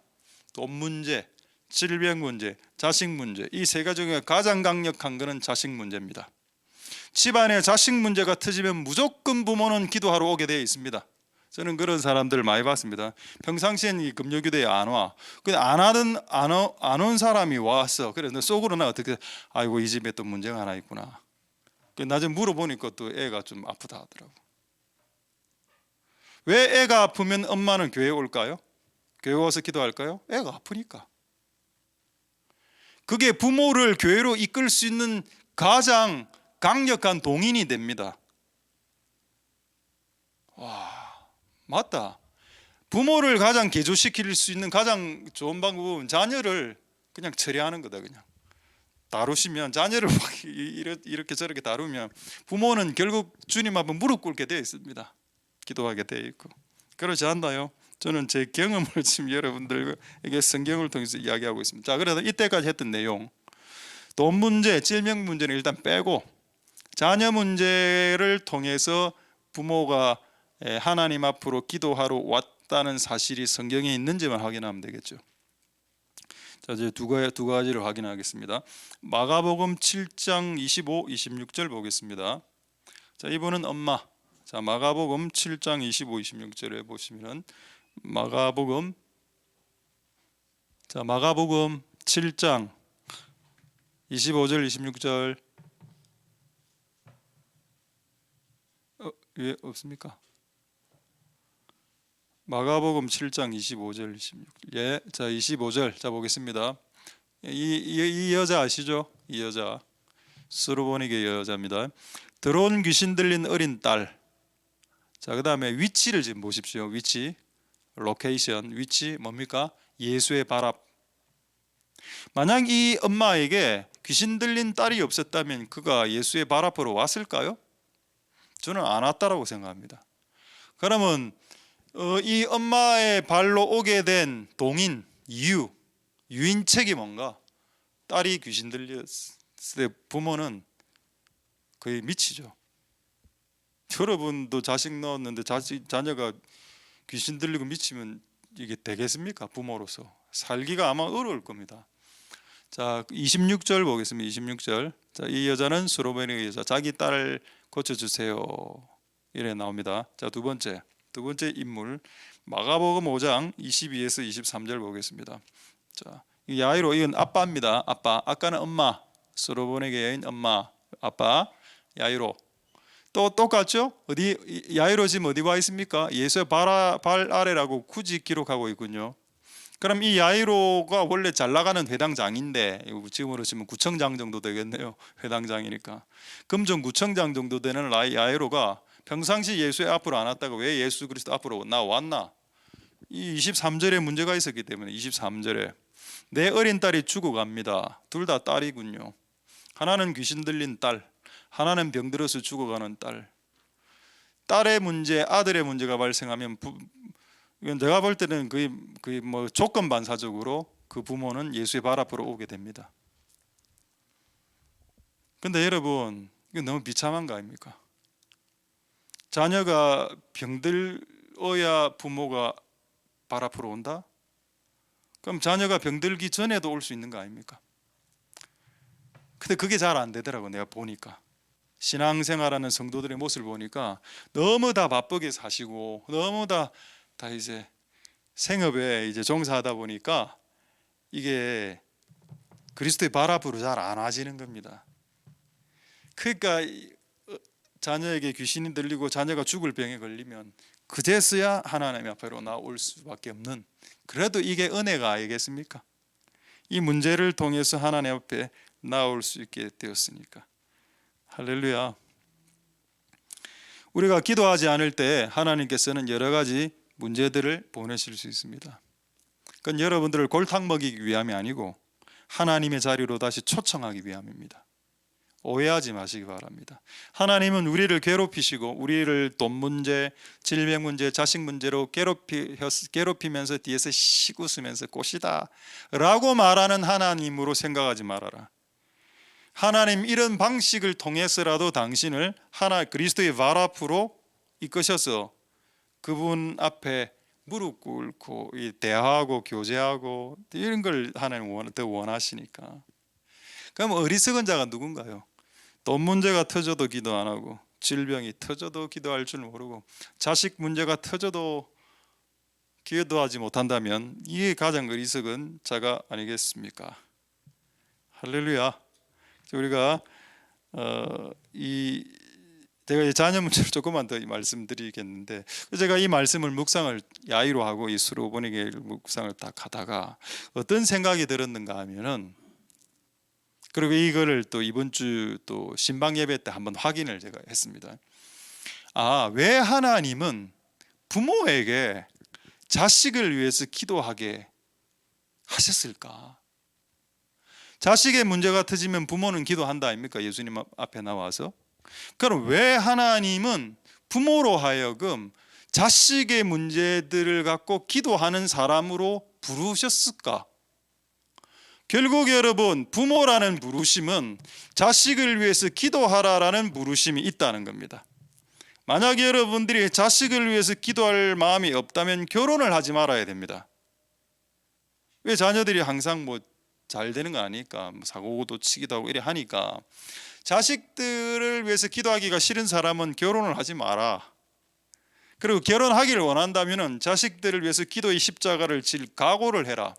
S1: 돈 문제, 질병 문제, 자식 문제. 이 세 가지 중에 가장 강력한 것은 자식 문제입니다. 집안에 자식 문제가 터지면 무조건 부모는 기도하러 오게 되어 있습니다. 저는 그런 사람들을 많이 봤습니다. 평상시엔 이 금요기도에 안 와. 근데 안 온 사람이 왔어. 그래서 속으로는 어떻게, 아이고 이 집에 또 문제가 하나 있구나. 나중에 물어보니까 또 애가 좀 아프다 하더라고. 왜 애가 아프면 엄마는 교회에 올까요? 교회 와서 기도할까요? 애가 아프니까. 그게 부모를 교회로 이끌 수 있는 가장 강력한 동인이 됩니다. 와, 맞다. 부모를 가장 개조시킬 수 있는 가장 좋은 방법은 자녀를 그냥 처리하는 거다. 그냥 다루시면, 자녀를 이렇게 저렇게 다루면 부모는 결국 주님 앞에 무릎 꿇게 되어 있습니다. 기도하게 되어 있고. 그렇지 않나요? 저는 제 경험을 지금 여러분들에게 성경을 통해서 이야기하고 있습니다. 자, 그래서 이때까지 했던 내용, 돈 문제, 질병 문제는 일단 빼고 자녀 문제를 통해서 부모가 하나님 앞으로 기도하러 왔다는 사실이 성경에 있는지만 확인하면 되겠죠. 자, 이제 두 가지를 확인하겠습니다. 마가복음 7장 25, 26절 보겠습니다. 자, 이분은 엄마. 자, 마가복음 7장 25, 26절에 보시면은 마가복음 7장 25절, 26절 왜 없습니까? 마가복음 7장 25절 26절. 예, 자 25절 자 보겠습니다. 이 여자 아시죠? 이 여자 스로보니게 여자입니다. 들어온 귀신 들린 어린 딸. 자, 그다음에 위치를 지금 보십시오. 위치, 로케이션, 위치 뭡니까? 예수의 발 앞. 만약 이 엄마에게 귀신 들린 딸이 없었다면 그가 예수의 발 앞으로 왔을까요? 저는 안 왔다라고 생각합니다. 그러면 이 엄마의 발로 오게 된 동인, 유인책이 뭔가? 딸이 귀신 들렸을 때 부모는 거의 미치죠. 여러분도 자식 넣었는데 자녀가 귀신 들리고 미치면 이게 되겠습니까? 부모로서 살기가 아마 어려울 겁니다. 자, 26절 보겠습니다. 26절. 자, 이 여자는 스로베니 여자, 자기 딸을 고쳐주세요. 이래 나옵니다. 자, 두 번째 인물 마가복음 5장 22에서 23절 보겠습니다. 자, 이 야이로, 이건 아빠입니다. 아빠. 아까는 엄마, 스로보니게 여인 엄마, 아빠 야이로. 또 똑같죠? 어디 야이로 지금 어디 와 있습니까? 예수의 발 아래라고 굳이 기록하고 있군요. 그럼 이 야이로가 원래 잘 나가는 회당장인데, 지금으로 치면 구청장 정도 되겠네요. 회당장이니까. 금정구청장 정도 되는 야이로가 평상시 예수의 앞으로 안 왔다가 왜 예수 그리스도 앞으로 나왔나? 이 23절에 문제가 있었기 때문에. 23절에 내 어린 딸이 죽어갑니다. 둘 다 딸이군요. 하나는 귀신 들린 딸, 하나는 병들어서 죽어가는 딸. 딸의 문제, 아들의 문제가 발생하면 이건 내가 볼 때는 거의 뭐 조건 반사적으로 그 부모는 예수의 발 앞으로 오게 됩니다. 근데 여러분, 이거 너무 비참한 거 아닙니까? 자녀가 병들어야 부모가 발 앞으로 온다? 그럼 자녀가 병들기 전에도 올 수 있는 거 아닙니까? 근데 그게 잘 안 되더라고. 내가 보니까 신앙생활하는 성도들의 모습을 보니까 너무 다 바쁘게 사시고 너무 다 이제 생업에 이제 종사하다 보니까 이게 그리스도의 발 앞으로 잘 안 와지는 겁니다. 그러니까 자녀에게 귀신이 들리고 자녀가 죽을 병에 걸리면 그제서야 하나님 앞으로 나올 수밖에 없는, 그래도 이게 은혜가 아니겠습니까? 이 문제를 통해서 하나님 앞에 나올 수 있게 되었으니까. 할렐루야. 우리가 기도하지 않을 때 하나님께서는 여러 가지 문제들을 보내실 수 있습니다. 그건 여러분들을 골탕 먹이기 위함이 아니고 하나님의 자리로 다시 초청하기 위함입니다. 오해하지 마시기 바랍니다. 하나님은 우리를 괴롭히시고 우리를 돈 문제, 질병 문제, 자식 문제로 괴롭히면서 뒤에서 시구으면서 꽃이다 라고 말하는 하나님으로 생각하지 말아라. 하나님 이런 방식을 통해서라도 당신을 그리스도의 발 앞으로 이끄셔서 그분 앞에 무릎 꿇고 대화하고 교제하고 이런 걸 하나님 더 원하시니까. 그럼 어리석은 자가 누군가요? 돈 문제가 터져도 기도 안 하고, 질병이 터져도 기도할 줄 모르고, 자식 문제가 터져도 기도하지 못한다면 이게 가장 어리석은 자가 아니겠습니까? 할렐루야. 우리가 제가 자녀 문제를 조금만 더 말씀드리겠는데, 제가 이 말씀을 묵상을 야유로 하고 이 수로보니게 묵상을 딱 하다가 어떤 생각이 들었는가 하면은, 그리고 이거를 또 이번 주 또 신방 예배 때 한번 확인을 제가 했습니다. 왜 하나님은 부모에게 자식을 위해서 기도하게 하셨을까? 자식의 문제가 터지면 부모는 기도한다 아닙니까? 예수님 앞에 나와서. 그럼 왜 하나님은 부모로 하여금 자식의 문제들을 갖고 기도하는 사람으로 부르셨을까? 결국 여러분, 부모라는 부르심은 자식을 위해서 기도하라라는 부르심이 있다는 겁니다. 만약 여러분들이 자식을 위해서 기도할 마음이 없다면 결혼을 하지 말아야 됩니다. 왜? 자녀들이 항상 잘 되는 거 아니까, 사고도 치기도 하고 이래 하니까. 자식들을 위해서 기도하기가 싫은 사람은 결혼을 하지 마라. 그리고 결혼하기를 원한다면 자식들을 위해서 기도의 십자가를 질 각오를 해라.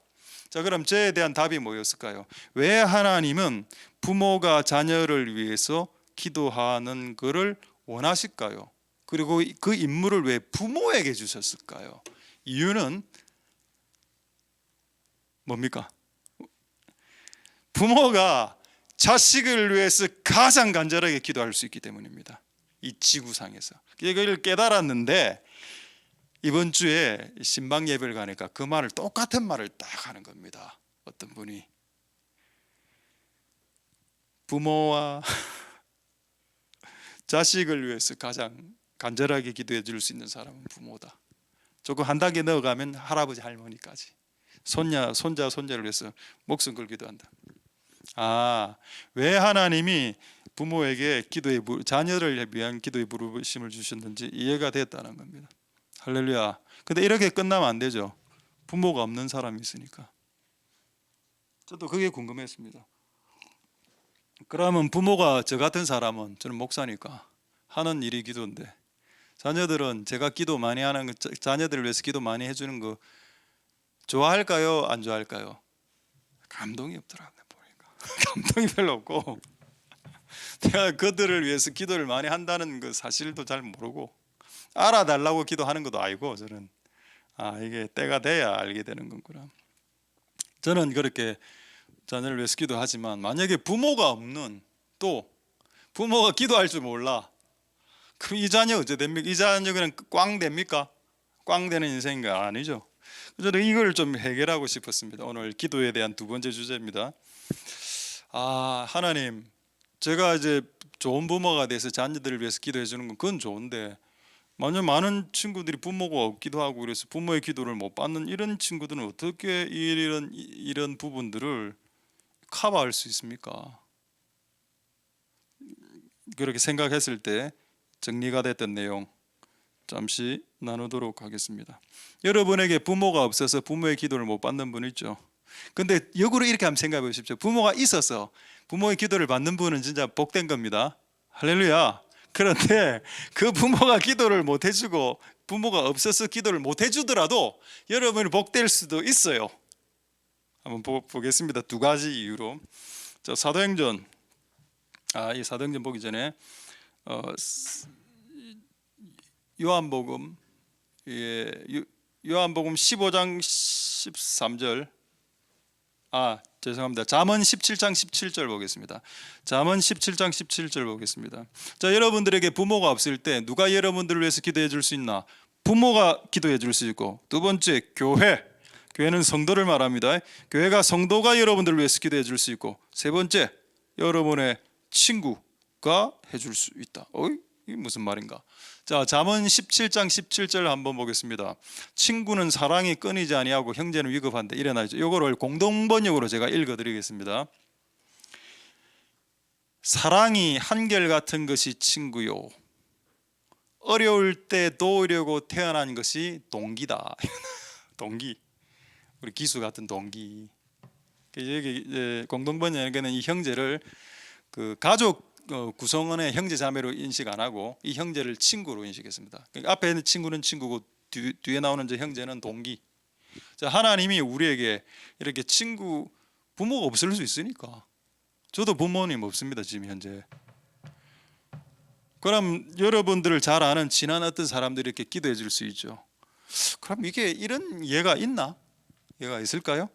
S1: 자, 그럼 저에 대한 답이 뭐였을까요? 왜 하나님은 부모가 자녀를 위해서 기도하는 것을 원하실까요? 그리고 그 임무를 왜 부모에게 주셨을까요? 이유는 뭡니까? 부모가 자식을 위해서 가장 간절하게 기도할 수 있기 때문입니다. 이 지구상에서. 이걸 깨달았는데 이번 주에 신방 예배를 가니까 그 말을, 똑같은 말을 딱 하는 겁니다. 어떤 분이 부모와 자식을 위해서 가장 간절하게 기도해 줄 수 있는 사람은 부모다. 조금 한 단계 넣어가면 할아버지 할머니까지, 손자 손자를 위해서 목숨 걸기도 한다. 왜 하나님이 부모에게 자녀를 위한 기도의 부르심을 주셨는지 이해가 됐다는 겁니다. 할렐루야. 근데 이렇게 끝나면 안 되죠. 부모가 없는 사람이 있으니까. 저도 그게 궁금했습니다. 그러면 부모가 저 같은 사람은, 저는 목사니까 하는 일이 기도인데, 자녀들은 제가 기도 많이 하는 거, 자녀들을 위해서 기도 많이 해주는 거 좋아할까요? 안 좋아할까요? 감동이 없더라고요. 보니까 감동이 별로 없고, 내가 그들을 위해서 기도를 많이 한다는 그 사실도 잘 모르고, 알아달라고 기도하는 것도 아니고, 저는 이게 때가 돼야 알게 되는 거구나. 저는 그렇게 자녀를 위해서 기도하지만, 만약에 부모가 없는, 또 부모가 기도할 줄 몰라, 그럼 이 자녀 어째 됩니까? 이 자녀 그냥 꽝 됩니까? 꽝 되는 인생인가? 아니죠. 저는 이걸 좀 해결하고 싶었습니다. 오늘 기도에 대한 두 번째 주제입니다. 하나님, 제가 이제 좋은 부모가 돼서 자녀들을 위해서 기도해 주는 건 그건 좋은데, 만약 많은 친구들이 부모가 없기도 하고 그래서 부모의 기도를 못 받는 이런 친구들은 어떻게 이런 부분들을 커버할 수 있습니까? 그렇게 생각했을 때 정리가 됐던 내용 잠시 나누도록 하겠습니다. 여러분에게 부모가 없어서 부모의 기도를 못 받는 분 있죠? 근데 역으로 이렇게 한번 생각해 보십시오. 부모가 있어서 부모의 기도를 받는 분은 진짜 복된 겁니다. 할렐루야. 그런데 그 부모가 기도를 못 해주고 부모가 없어서 기도를 못 해주더라도 여러분이 복될 수도 있어요. 한번 보겠습니다. 두 가지 이유로. 자, 사도행전, 이 사도행전 보기 전에 요한복음 15장 13절, 죄송합니다. 잠언 17장 17절 보겠습니다. 잠언 17장 17절 보겠습니다. 자, 여러분들에게 부모가 없을 때 누가 여러분들을 위해서 기도해 줄 수 있나? 부모가 기도해 줄 수 있고, 두 번째 교회는 성도를 말합니다. 교회가 성도가 여러분들을 위해서 기도해 줄 수 있고, 세 번째, 여러분의 친구가 해줄 수 있다. 이게 무슨 말인가? 자, 잠언 17장 17절 한번 보겠습니다. 친구는 사랑이 끊이지 아니하고 형제는 위급한데 일어나죠. 이거를 공동번역으로 제가 읽어드리겠습니다. 사랑이 한결같은 것이 친구요, 어려울 때 도우려고 태어난 것이 동기다. 동기, 우리 기수 같은 동기. 여기 공동번역에는 이 형제를 그 가족 구성원의 형제 자매로 인식 안 하고 이 형제를 친구로 인식했습니다. 그러니까 앞에 있는 친구는 친구고 뒤에 나오는 저 형제는 동기. 자, 하나님이 우리에게 이렇게 친구, 부모가 없을 수 있으니까. 저도 부모님 없습니다, 지금 현재. 그럼 여러분들을 잘 아는 친한 어떤 사람들이 이렇게 기도해 줄 수 있죠. 그럼 이게 이런 예가 있나? 예가 있을까요?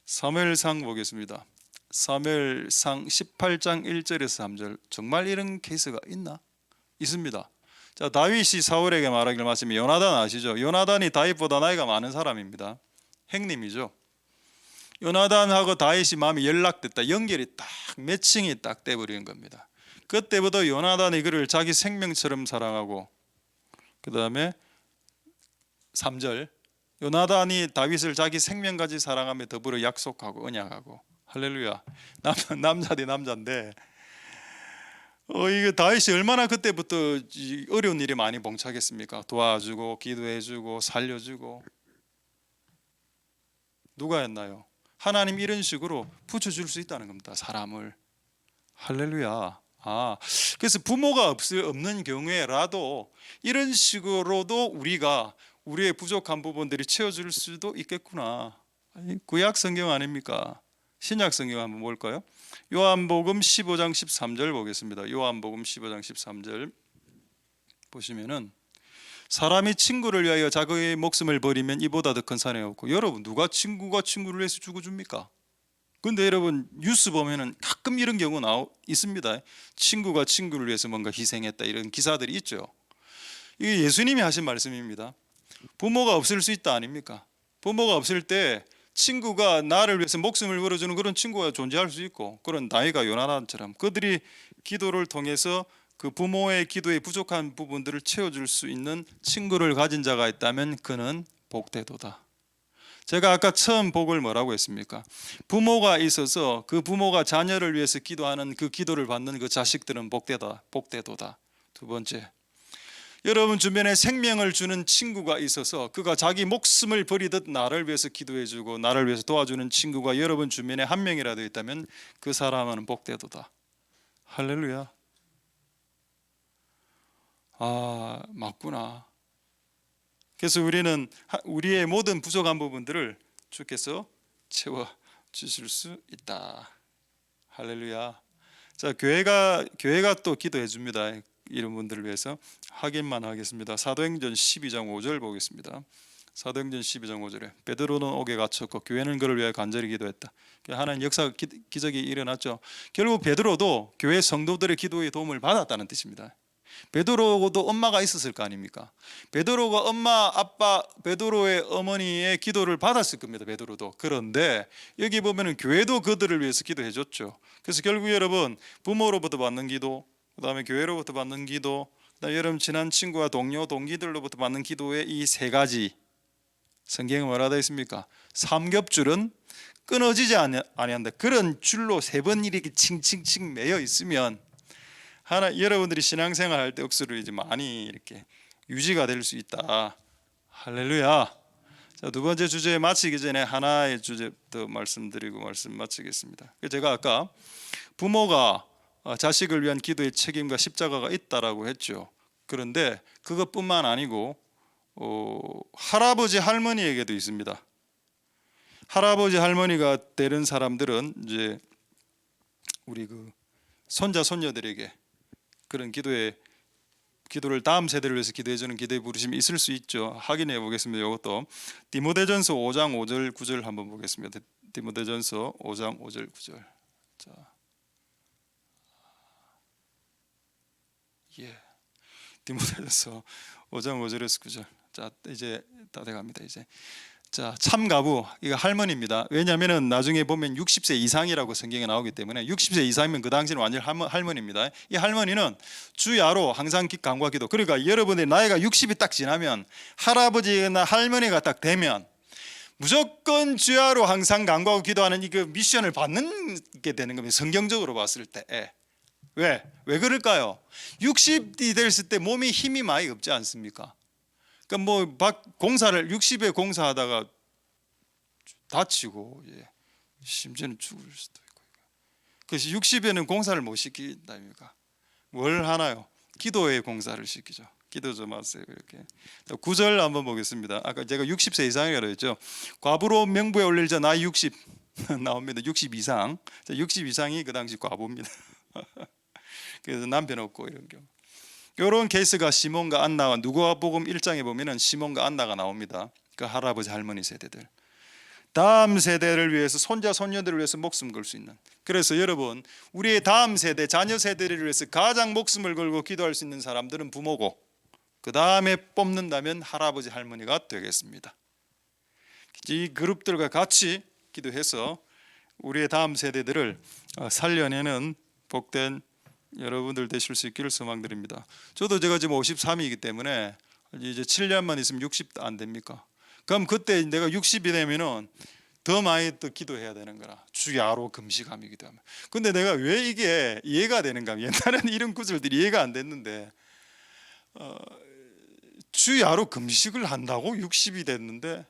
S1: 사무엘상 보겠습니다. 사무엘상 18장 1절에서 3절. 정말 이런 케이스가 있나? 있습니다. 자, 다윗이 사울에게 말하기를 마치면, 요나단 아시죠? 요나단이 다윗보다 나이가 많은 사람입니다. 형님이죠. 요나단하고 다윗이 마음이 연락됐다. 연결이 딱 매칭이 딱 돼버리는 겁니다. 그때부터 요나단이 그를 자기 생명처럼 사랑하고, 그 다음에 3절, 요나단이 다윗을 자기 생명까지 사랑하며 더불어 약속하고 언약하고. 할렐루야. 남자 대 남자인데 이게 다윗이 얼마나 그때부터 어려운 일이 많이 봉착했습니까? 도와주고 기도해주고 살려주고. 누가 했나요? 하나님 이런 식으로 붙여줄 수 있다는 겁니다, 사람을. 할렐루야. 그래서 부모가 없는 경우에라도 이런 식으로도 우리가 우리의 부족한 부분들이 채워줄 수도 있겠구나. 구약 성경 아닙니까? 신약 성경 한번 볼까요? 요한복음 15장 13절 보겠습니다. 요한복음 15장 13절 보시면은, 사람이 친구를 위하여 자기의 목숨을 버리면 이보다 더 큰 사랑이 없고. 여러분, 누가 친구가 친구를 위해서 죽어줍니까? 근데 여러분, 뉴스 보면은 가끔 이런 경우 있습니다. 친구가 친구를 위해서 뭔가 희생했다, 이런 기사들이 있죠. 이게 예수님이 하신 말씀입니다. 부모가 없을 수 있다 아닙니까? 부모가 없을 때 친구가 나를 위해서 목숨을 걸어주는 그런 친구가 존재할 수 있고, 그런 나이가 요나단처럼 그들이 기도를 통해서 그 부모의 기도에 부족한 부분들을 채워줄 수 있는 친구를 가진 자가 있다면 그는 복되도다. 제가 아까 처음 복을 뭐라고 했습니까? 부모가 있어서 그 부모가 자녀를 위해서 기도하는 그 기도를 받는 그 자식들은 복되도다. 두 번째, 여러분 주변에 생명을 주는 친구가 있어서 그가 자기 목숨을 버리듯 나를 위해서 기도해주고 나를 위해서 도와주는 친구가 여러분 주변에 한 명이라도 있다면 그 사람은 복되도다. 할렐루야. 맞구나. 그래서 우리는 우리의 모든 부족한 부분들을 주께서 채워 주실 수 있다. 할렐루야. 자, 교회가 또 기도해 줍니다. 이런 분들을 위해서. 확인만 하겠습니다. 사도행전 12장 5절 보겠습니다. 사도행전 12장 5절에, 베드로는 옥에 갇혔고 교회는 그를 위해 간절히 기도했다. 하나님 역사 기적이 일어났죠. 결국 베드로도 교회 성도들의 기도의 도움을 받았다는 뜻입니다. 베드로도 엄마가 있었을 거 아닙니까? 베드로가 엄마, 아빠, 베드로의 어머니의 기도를 받았을 겁니다. 베드로도. 그런데 여기 보면은 교회도 그들을 위해서 기도해 줬죠. 그래서 결국 여러분, 부모로부터 받는 기도, 그 다음에 교회로부터 받는 기도, 그다음에 여러분 친한 친구와 동료, 동기들로부터 받는 기도의 이 세 가지, 성경에 뭐라 되어 있습니까? 삼겹줄은 끊어지지 아니한다. 그런 줄로 세 번 이렇게 칭칭칭 매여 있으면 여러분들이 신앙생활 할 때 억수로 이제 많이 이렇게 유지가 될 수 있다. 할렐루야. 자, 두 번째 주제 마치기 전에 하나의 주제 더 말씀드리고 말씀 마치겠습니다. 제가 아까 부모가 자식을 위한 기도의 책임과 십자가가 있다라고 했죠. 그런데 그것뿐만 아니고 할아버지 할머니에게도 있습니다. 할아버지 할머니가 되는 사람들은 이제 우리 그 손자 손녀들에게 그런 기도를 다음 세대를 위해서 기도해주는 기도의 부르심이 있을 수 있죠. 확인해 보겠습니다. 이것도 디모데전서 5장 5절 9절 한번 보겠습니다. 디모데전서 5장 5절 9절. 자, 디모데전서 5장 5절에서 9절. 자, 이제 다 돼갑니다. 이제 자, 참가부 이거 할머니입니다. 왜냐하면 나중에 보면 60세 이상이라고 성경에 나오기 때문에 60세 이상이면 그 당시는 완전 할머니입니다. 이 할머니는 주야로 항상 간구와 기도. 그러니까 여러분의 나이가 60이 딱 지나면 할아버지나 할머니가 딱 되면 무조건 주야로 항상 간구하고 기도하는 이 그 미션을 받는 게 되는 겁니다. 성경적으로 봤을 때. 왜 그럴까요? 60이 됐을 때 몸에 힘이 많이 없지 않습니까? 그러니까 뭐 공사를 60에 공사하다가 다치고 심지어는 죽을 수도 있고. 그래서 60에는 공사를 못 시킨다니까. 뭘 하나요? 기도의 공사를 시키죠. 기도 좀 하세요. 이렇게 9절 한번 보겠습니다. 아까 제가 60세 이상이라고 했죠. 과부로 명부에 올릴 자 나이 60 나옵니다. 60 이상. 60 이상이 그 당시 과부입니다. 그래서 남편 없고 이런 경우. 이런 케이스가 시몬과 안나와 누가복음 1장에 보면은 시몬과 안나가 나옵니다. 그 할아버지 할머니 세대들. 다음 세대를 위해서 손자 손녀들을 위해서 목숨 걸 수 있는. 그래서 여러분 우리의 다음 세대 자녀 세대를 위해서 가장 목숨을 걸고 기도할 수 있는 사람들은 부모고 그 다음에 뽑는다면 할아버지 할머니가 되겠습니다. 이 그룹들과 같이 기도해서 우리의 다음 세대들을 살려내는 복된 여러분들 되실 수 있기를 소망드립니다. 저도 제가 지금 53이기 때문에 이제 7년만 있으면 60도 안 됩니까? 그럼 그때 내가 60이 되면은 더 많이 또 기도해야 되는 거라. 주야로 금식하며 기도하면. 근데 내가 왜 이게 이해가 되는가? 옛날에는 이런 구절들이 이해가 안 됐는데 주야로 금식을 한다고 60이 됐는데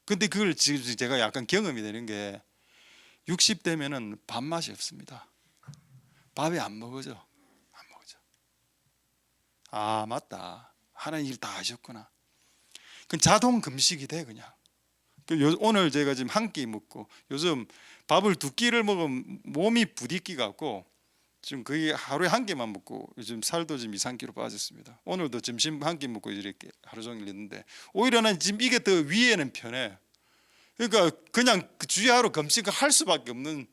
S1: 근데 그걸 지금 제가 약간 경험이 되는 게 60 되면은 밥맛이 없습니다. 밥이 안 먹어져. 아 맞다. 하나님 일 다 하셨구나. 그 자동 금식이 돼 그냥. 오늘 제가 지금 한 끼 먹고 요즘 밥을 두 끼를 먹으면 몸이 부딪기 같고 지금 거의 하루에 한 끼만 먹고 요즘 살도 지금 2, 3kg 빠졌습니다. 오늘도 점심 한 끼 먹고 이렇게 하루 종일 있는데 오히려 난 지금 이게 더 위에는 편해. 그러니까 그냥 그 주야로 금식을 할 수밖에 없는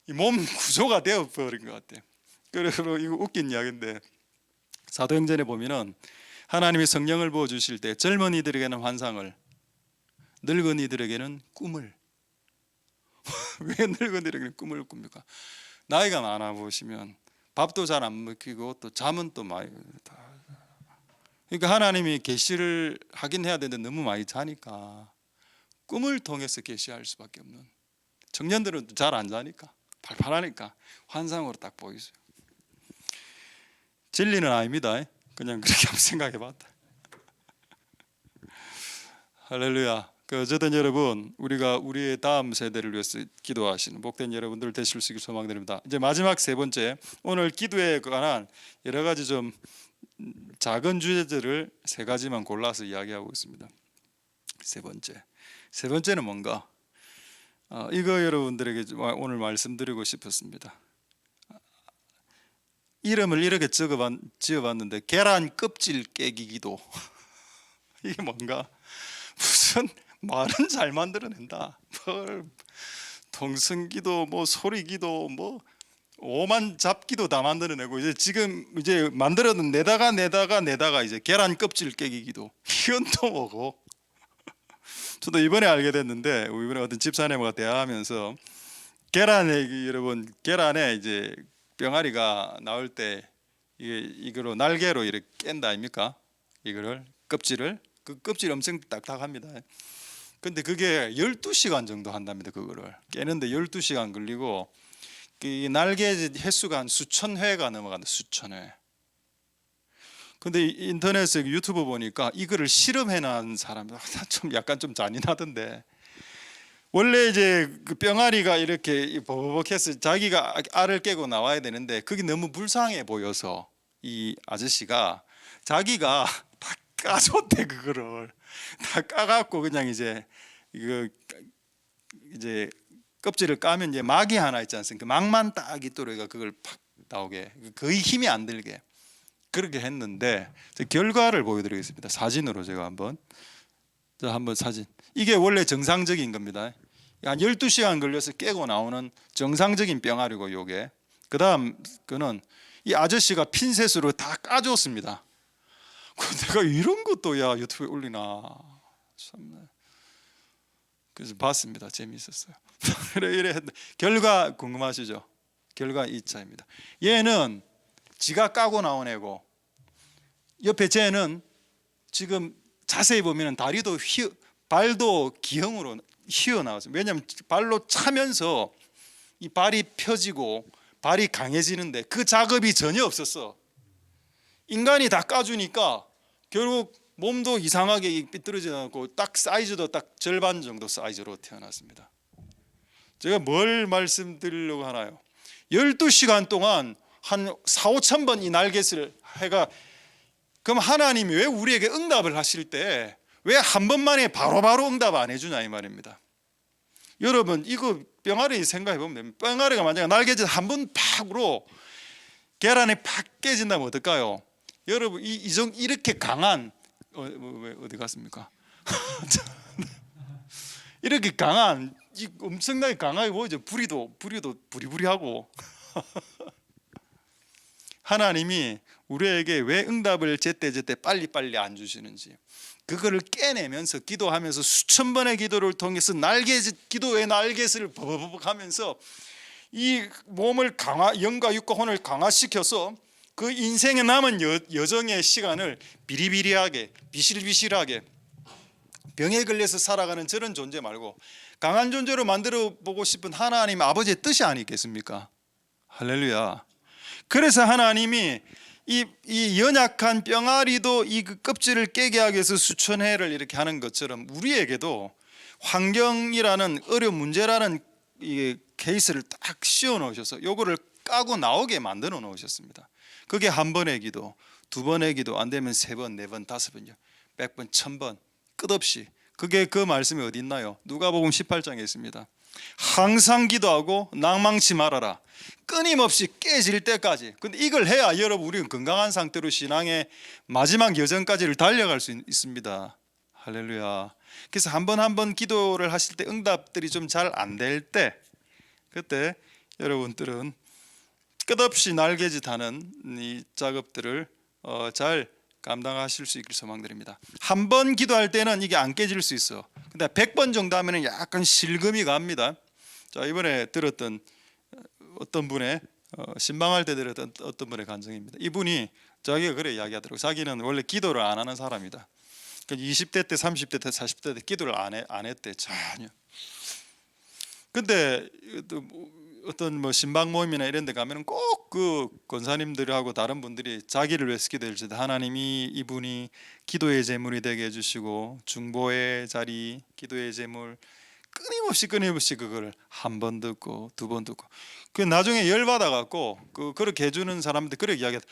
S1: 이 몸 구조가 되어 버린 것 같아요. 그리고 이거 웃긴 이야기인데 사도행전에 보면은 하나님이 성령을 부어 주실 때 젊은이들에게는 환상을, 늙은이들에게는 꿈을. 왜 늙은이들에게는 꿈을 꿉니까? 나이가 많아 보시면 밥도 잘 안 먹히고 또 잠은 또 많이 다. 그러니까 하나님이 계시를 하긴 해야 되는데 너무 많이 자니까 꿈을 통해서 계시할 수밖에 없는. 청년들은 잘 안 자니까 팔팔하니까 환상으로 딱 보이죠. 진리는 아닙니다. 그냥 그렇게 한번 생각해봤다. 할렐루야. 어쨌든 여러분 우리가 우리의 다음 세대를 위해서 기도하시는 복된 여러분들 되실 수 있길 소망드립니다. 이제 마지막 세 번째, 오늘 기도에 관한 여러 가지 좀 작은 주제들을 세 가지만 골라서 이야기하고 있습니다. 세 번째는 뭔가? 이거 여러분들에게 오늘 말씀드리고 싶었습니다. 이름을 이렇게 지어봤는데 계란 껍질 깨기 기도. 이게 뭔가 무슨 말은 잘 만들어낸다. 뭘 동성기도 뭐 소리기도 뭐 오만 잡기도 다 만들어내고 이제 지금 이제 만들어는 내다가 이제 계란 껍질 깨기 기도. 이건 또 뭐고? 저도 이번에 알게 됐는데 이번에 어떤 집사님과 대화하면서 계란에 이제 병아리가 나올 때 이거로 날개로 이렇게 깬다 아닙니까? 이거를 껍질을 그 껍질 엄청 딱딱합니다. 근데 그게 12시간 정도 한답니다. 그거를 깨는데 12시간 걸리고 그 날개 횟수가 한 수천 회가 넘어간다. 수천 회. 근데 인터넷에 유튜브 보니까 이거를 실험해낸 사람들 좀 약간 좀 잔인하던데 원래 이제 그 병아리가 이렇게 버벅해서 자기가 알을 깨고 나와야 되는데 그게 너무 불쌍해 보여서 이 아저씨가 자기가 다 까줬대. 그거를 다 까갖고 그냥 이제 이거 이제 껍질을 까면 이제 막이 하나 있지 않습니까? 그 막만 딱 있도록 그걸 팍 나오게 거의 힘이 안 들게 그렇게 했는데 결과를 보여드리겠습니다. 사진으로 제가 한번 사진. 이게 원래 정상적인 겁니다. 한 12시간 걸려서 깨고 나오는 정상적인 병아리고 요게. 그다음 그는 이 아저씨가 핀셋으로 다 까줬습니다. 내가 이런 것도 야 유튜브에 올리나 참네. 그래서 봤습니다. 재미있었어요. 이래 결과 궁금하시죠? 결과 2차입니다. 얘는 지가 까고 나온 애고, 옆에 쟤는 지금 자세히 보면 다리도 발도 기형으로 휘어 나왔어요. 왜냐하면 발로 차면서 이 발이 펴지고 발이 강해지는데 그 작업이 전혀 없었어. 인간이 다 까주니까 결국 몸도 이상하게 삐뚤어지지 않고 딱 사이즈도 딱 절반 정도 사이즈로 태어났습니다. 제가 뭘 말씀드리려고 하나요? 12시간 동안 한 4, 5천 번 이 날갯을 해가, 그럼 하나님이 왜 우리에게 응답을 하실 때 왜 한 번만에 바로바로 응답 안 해주냐 이 말입니다. 여러분 이거 병아리 생각해 보면, 병아리가 만약에 날갯짓 한 번 팍으로 계란이 팍 깨진다면 어떨까요? 여러분 이렇게 강한 어디 갔습니까? 이렇게 강한, 엄청나게 강하게 보이죠. 부리도 부리부리하고. 하나님이 우리에게 왜 응답을 제때제때 빨리빨리 안 주시는지, 그거를 깨내면서 기도하면서 수천 번의 기도를 통해서 날갯짓, 기도의 날갯을 버벅버벅 하면서 이 몸을 영과 육과 혼을 강화시켜서 그 인생에 남은 여정의 시간을 비리비리하게 비실비실하게 병에 걸려서 살아가는 저런 존재 말고 강한 존재로 만들어 보고 싶은 하나님 아버지의 뜻이 아니겠습니까? 할렐루야. 그래서 하나님이 이 연약한 병아리도 이 껍질을 깨게 하기 위해서 수천 해를 이렇게 하는 것처럼 우리에게도 환경이라는 어려운 문제라는 이 케이스를 딱 씌워 놓으셔서 요거를 까고 나오게 만들어 놓으셨습니다. 그게 한 번의 기도, 두 번의 기도, 안 되면 세 번, 네 번, 다섯 번요, 100번, 1000번 끝없이. 그게 그 말씀이 어디 있나요? 누가복음 18장에 있습니다. 항상 기도하고 낭망치 말아라. 끊임없이 깨질 때까지. 근데 이걸 해야 여러분 우리는 건강한 상태로 신앙의 마지막 여정까지를 달려갈 수 있습니다. 할렐루야. 그래서 한 번 한 번 기도를 하실 때 응답들이 좀 잘 안 될 때, 그때 여러분들은 끝없이 날갯짓하는 이 작업들을 잘 감당하실 수 있길 소망드립니다. 한 번 기도할 때는 이게 안 깨질 수 있어. 근데 100번 정도 하면 약간 실금이 갑니다. 자, 이번에 들었던 어떤 분의 신방할 때 들었던 어떤 분의 간증입니다. 이분이 자기가 그래 이야기하더라고요. 자기는 원래 기도를 안 하는 사람이다. 20대 때, 30대 때, 40대 때 기도를 안 했대 전혀. 근데 어떤 뭐 신방 모임이나 이런 데 가면은 꼭 그 권사님들하고 다른 분들이 자기를 위해서 기도해 주시다. 하나님이 이분이 기도의 제물이 되게 해주시고 중보의 자리, 기도의 제물, 끊임없이 그걸 한 번 듣고 두 번 듣고, 그 나중에 열 받아 갖고 그렇게 해주는 사람들 그렇게 이야기했다.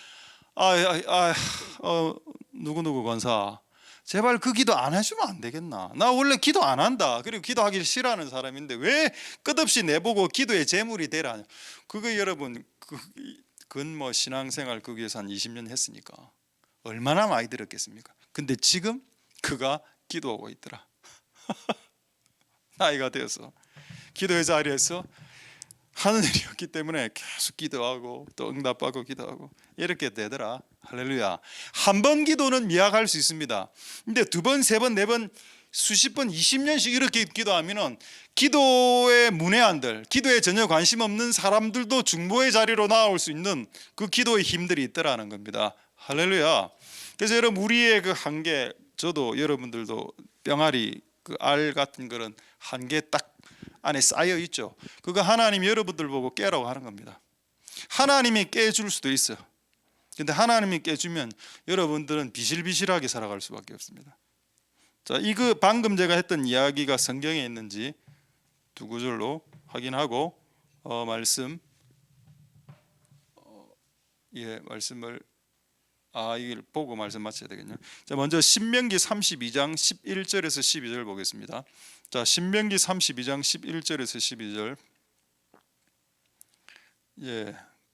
S1: 누구누구 권사, 제발 그 기도 안 해주면 안 되겠나? 나 원래 기도 안 한다. 그리고 기도하기를 싫어하는 사람인데 왜 끝없이 내보고 기도의 제물이 되라? 그거 여러분 뭐 신앙생활 거기에서 한 20년 했으니까 얼마나 많이 들었겠습니까? 근데 지금 그가 기도하고 있더라. 나이가 되어서 기도의 자리에서 하는 일이었기 때문에 계속 기도하고 또 응답받고 기도하고 이렇게 되더라. 할렐루야. 한 번 기도는 미약할 수 있습니다. 근데 두 번, 세 번, 네 번, 수십 번, 20년씩 이렇게 기도하면은 기도의 문외한들, 기도에 전혀 관심 없는 사람들도 중보의 자리로 나올 수 있는 그 기도의 힘들이 있더라는 겁니다. 할렐루야. 그래서 여러분 우리의 그 한계, 저도 여러분들도 병아리 그 알 같은 그런 한계 딱 안에 쌓여 있죠. 그거 하나님이 여러분들 보고 깨라고 하는 겁니다. 하나님이 깨줄 수도 있어요. 근데 하나님이 깨주면 여러분들은 비실비실하게 살아갈 수밖에 없습니다. 자, 이거 방금 제가 했던 이야기가 성경에 있는지 두 구절로 확인하고 말씀을 이걸 보고 말씀 마쳐야 되겠네요. 자, 먼저 신명기 32장 11절에서 12절 보겠습니다. 자, 신명기 32장 11절에서 12절.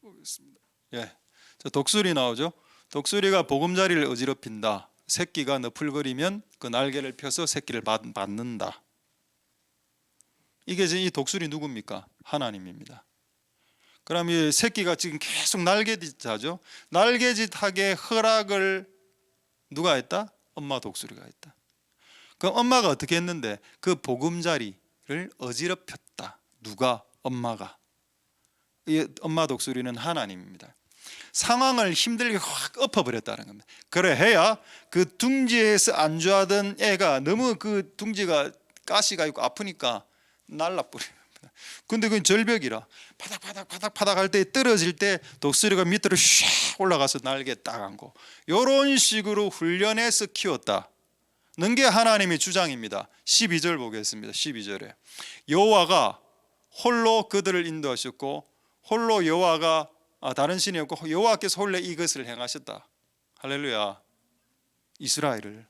S1: 보겠습니다. 자, 독수리 나오죠. 독수리가 보금자리를 어지럽힌다. 새끼가 너풀거리면 그 날개를 펴서 새끼를 받는다. 이게 이 독수리 누굽니까? 하나님입니다. 그럼 이 새끼가 지금 계속 날개짓하죠. 날개짓하게 허락을 누가 했다? 엄마 독수리가 했다. 그럼 엄마가 어떻게 했는데 그 보금자리를 어지럽혔다. 누가? 엄마가. 이 엄마 독수리는 하나님입니다. 상황을 힘들게 확 엎어버렸다는 겁니다. 그래 해야 그 둥지에서 안주하던 애가 너무 그 둥지가 가시가 있고 아프니까 날라버려요. 근데 그건 절벽이라 파닥파닥 할 때 떨어질 때 독수리가 밑으로 샥 올라가서 날개 딱 안고 이런 식으로 훈련해서 키웠다. 는 게 하나님의 주장입니다. 12절 보겠습니다. 12절에 여호와가 홀로 그들을 인도하셨고 홀로 여호와가 다른 신이 없고 여호와께서 홀로 이것을 행하셨다. 할렐루야. 이스라엘을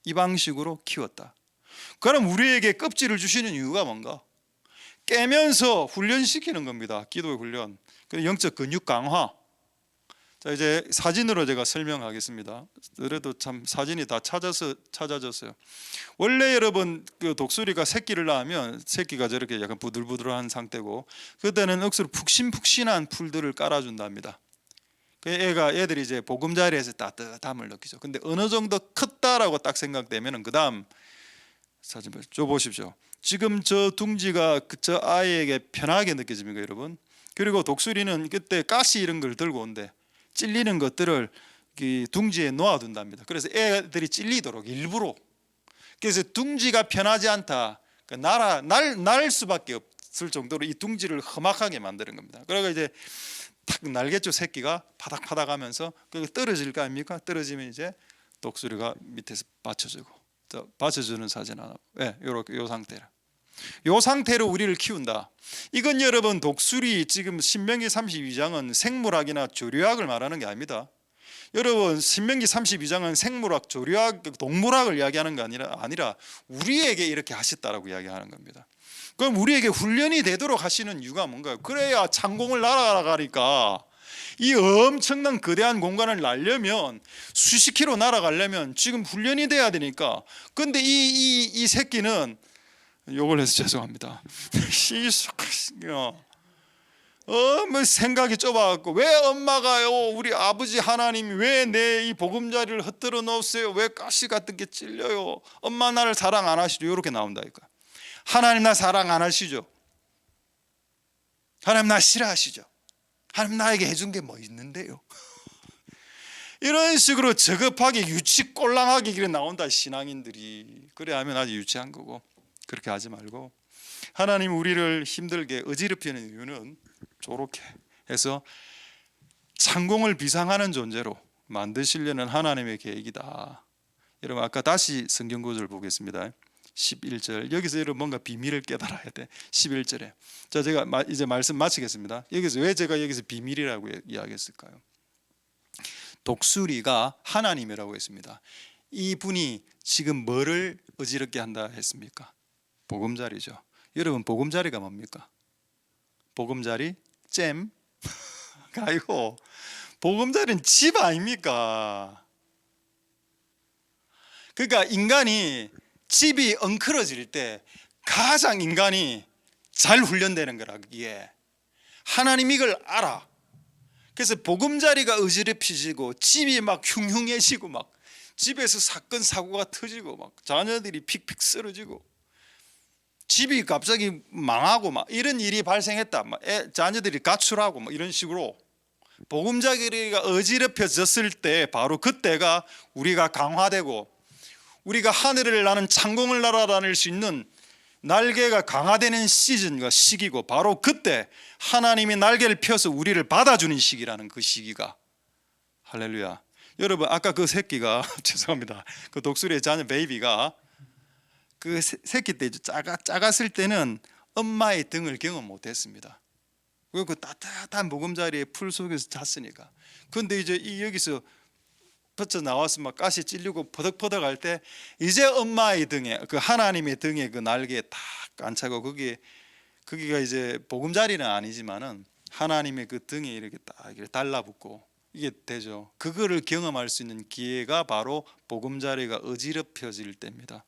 S1: 이 방식으로 키웠다. 그럼 우리에게 껍질을 주시는 이유가 뭔가? 깨면서 훈련시키는 겁니다. 기도의 훈련. 영적 근육 강화. 자, 이제 사진으로 제가 설명하겠습니다. 그래도 참 사진이 다 찾아졌어요. 원래 여러분 그 독수리가 새끼를 낳으면 새끼가 저렇게 약간 부들부들한 상태고 그때는 억수로 푹신푹신한 풀들을 깔아준답니다. 애들이 이제 보금자리에서 따뜻함을 느끼죠. 근데 어느 정도 컸다라고 딱 생각되면은 그다음 사진 줘 보십시오. 지금 저 둥지가 저 아이에게 편하게 느껴집니까, 여러분? 그리고 독수리는 그때 가시 이런 걸 들고 온대. 찔리는 것들을 둥지에 놓아둔답니다. 그래서 애들이 찔리도록 일부러. 그래서 둥지가 편하지 않다. 날 수밖에 없을 정도로 이 둥지를 험악하게 만드는 겁니다. 그러니까 이제 탁 날개쪽 새끼가 파닥파닥하면서 떨어질 거 아닙니까? 떨어지면 이제 독수리가 밑에서 받쳐주고. 받쳐주는 사진 하나. 네, 요렇게 요 상태라. 요 상태로 우리를 키운다. 이건 여러분 독수리 지금 신명기 32장은 생물학이나 조류학을 말하는 게 아닙니다. 여러분 신명기 32장은 생물학, 조류학, 동물학을 이야기하는 게 아니라 우리에게 이렇게 하셨다라고 이야기하는 겁니다. 그럼 우리에게 훈련이 되도록 하시는 이유가 뭔가요? 그래야 창공을 날아가니까 이 엄청난 거대한 공간을 날려면 수십 킬로 날아가려면 지금 훈련이 돼야 되니까. 근데 이 새끼는 욕을 해서 죄송합니다. 뭐 생각이 좁아갖고 왜 엄마가요 우리 아버지 하나님이 왜 내 이 보금자리를 흩뜨려 놓으세요? 왜 가시 같은 게 찔려요? 엄마 나를 사랑 안 하시죠? 이렇게 나온다니까. 하나님 나 사랑 안 하시죠? 하나님 나 싫어하시죠? 하나님 나에게 해준 게 뭐 있는데요? 이런 식으로 저급하게 유치꼴랑하게 길에 나온다 신앙인들이. 그래 하면 아주 유치한 거고 그렇게 하지 말고 하나님 우리를 힘들게 어지럽히는 이유는 저렇게 해서 창공을 비상하는 존재로 만드시려는 하나님의 계획이다. 여러분 아까 다시 성경 구절 보겠습니다. 11절 여기서 여러분 뭔가 비밀을 깨달아야 돼. 11절에 자 제가 이제 말씀 마치겠습니다. 여기서 왜 제가 여기서 비밀이라고 이야기했을까요? 독수리가 하나님이라고 했습니다. 이분이 지금 뭐를 어지럽게 한다 했습니까? 보금자리죠. 여러분 보금자리가 뭡니까? 보금자리 잼 아이고 보금자리는 집 아닙니까? 그러니까 인간이 집이 엉클어질 때 가장 인간이 잘 훈련되는 거라. 그게 하나님 이걸 알아. 그래서 보금자리가 어지럽히지고 집이 막 흉흉해지고 막 집에서 사건 사고가 터지고 막 자녀들이 픽픽 쓰러지고 집이 갑자기 망하고 막 이런 일이 발생했다. 막 자녀들이 가출하고 막 이런 식으로 보금자리가 어지럽혀졌을 때 바로 그때가 우리가 강화되고 우리가 하늘을 나는 창공을 날아다닐 수 있는 날개가 강화되는 시즌과 시기고 바로 그때 하나님이 날개를 펴서 우리를 받아주는 시기라는 그 시기가. 할렐루야. 여러분 아까 그 새끼가 죄송합니다. 그 독수리의 자녀 베이비가 그 새끼 때 작았을 때는 엄마의 등을 경험 못했습니다. 그 따뜻한 보금자리에 풀 속에서 잤으니까. 그런데 이제 여기서 벗어 나와서 막 가시 찔리고 퍼덕퍼덕할 때 이제 엄마의 등에 그 하나님의 등에 그 날개에 딱 안차고 거기가 이제 보금자리는 아니지만은 하나님의 그 등에 이렇게 딱 이렇게 달라붙고 이게 되죠. 그거를 경험할 수 있는 기회가 바로 보금자리가 어지럽혀질 때입니다.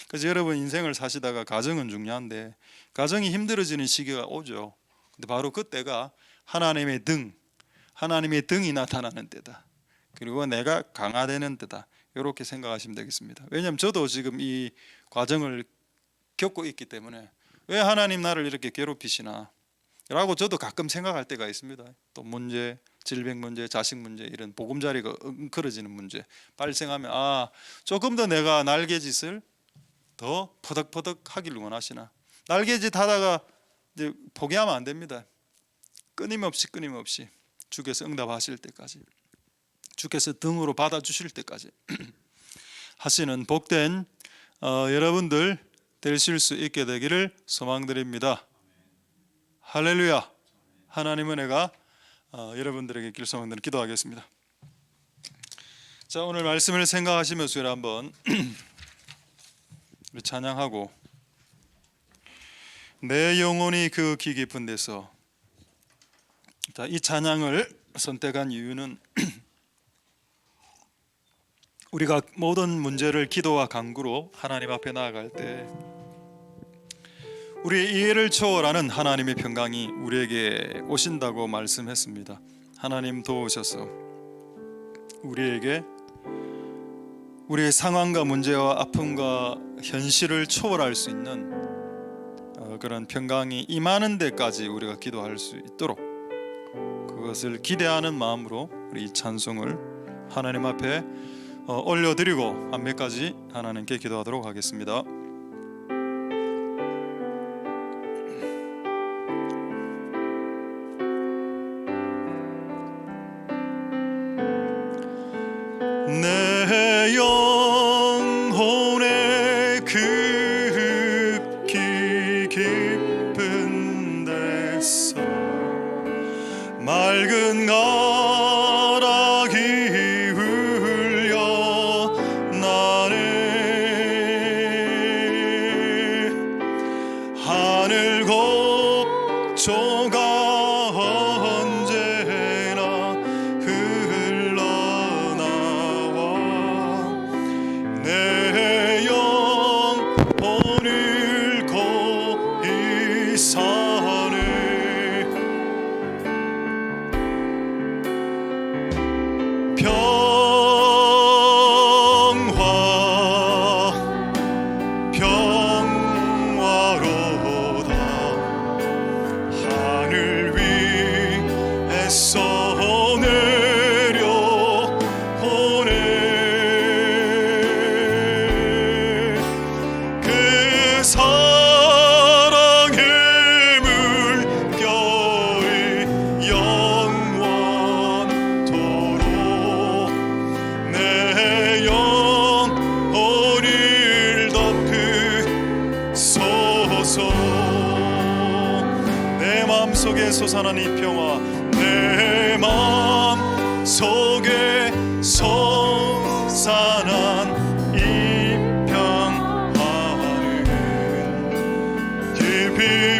S1: 그래서 여러분 인생을 사시다가 가정은 중요한데 가정이 힘들어지는 시기가 오죠. 근데 바로 그때가 하나님의 등이 나타나는 때다. 그리고 내가 강화되는 때다. 이렇게 생각하시면 되겠습니다. 왜냐하면 저도 지금 이 과정을 겪고 있기 때문에 왜 하나님 나를 이렇게 괴롭히시나 라고 저도 가끔 생각할 때가 있습니다. 또 문제, 질병 문제, 자식 문제, 이런 보금자리가 엉클어지는 문제 발생하면 조금 더 내가 날개짓을 더 퍼덕퍼덕 하길 원하시나. 날개짓 하다가 이제 포기하면 안 됩니다. 끊임없이 주께서 응답하실 때까지, 주께서 등으로 받아주실 때까지 하시는 복된 여러분들 되실 수 있게 되기를 소망드립니다. 할렐루야. 하나님 은혜가 여러분들에게 길 소망드리는 기도하겠습니다. 자, 오늘 말씀을 생각하시면서 한번 우리 찬양하고, 내 영혼이 그 귀 깊은 데서. 자, 이 찬양을 선택한 이유는 우리가 모든 문제를 기도와 간구로 하나님 앞에 나아갈 때 우리의 이해를 초월하는 하나님의 평강이 우리에게 오신다고 말씀했습니다. 하나님 도우셔서 우리에게 우리의 상황과 문제와 아픔과 현실을 초월할 수 있는 그런 평강이 임하는 데까지 우리가 기도할 수 있도록, 그것을 기대하는 마음으로 우리 이 찬송을 하나님 앞에 올려드리고 한 몇 가지 하나님께 기도하도록 하겠습니다. 내 영혼의 그 귀 깊은 데서 맑은 가락이 흘려 나네. 하늘 곡조가 언제나 흘러나와 내 영혼을 고이 사네. 평화로다. 하늘 위에서 내려오네. 그 사랑의 물결이 영원토록 내 영혼을 덮으소서. 내 마음속에 솟아난 이 평화, 내 마음속에 솟아난 이 평화는 깊이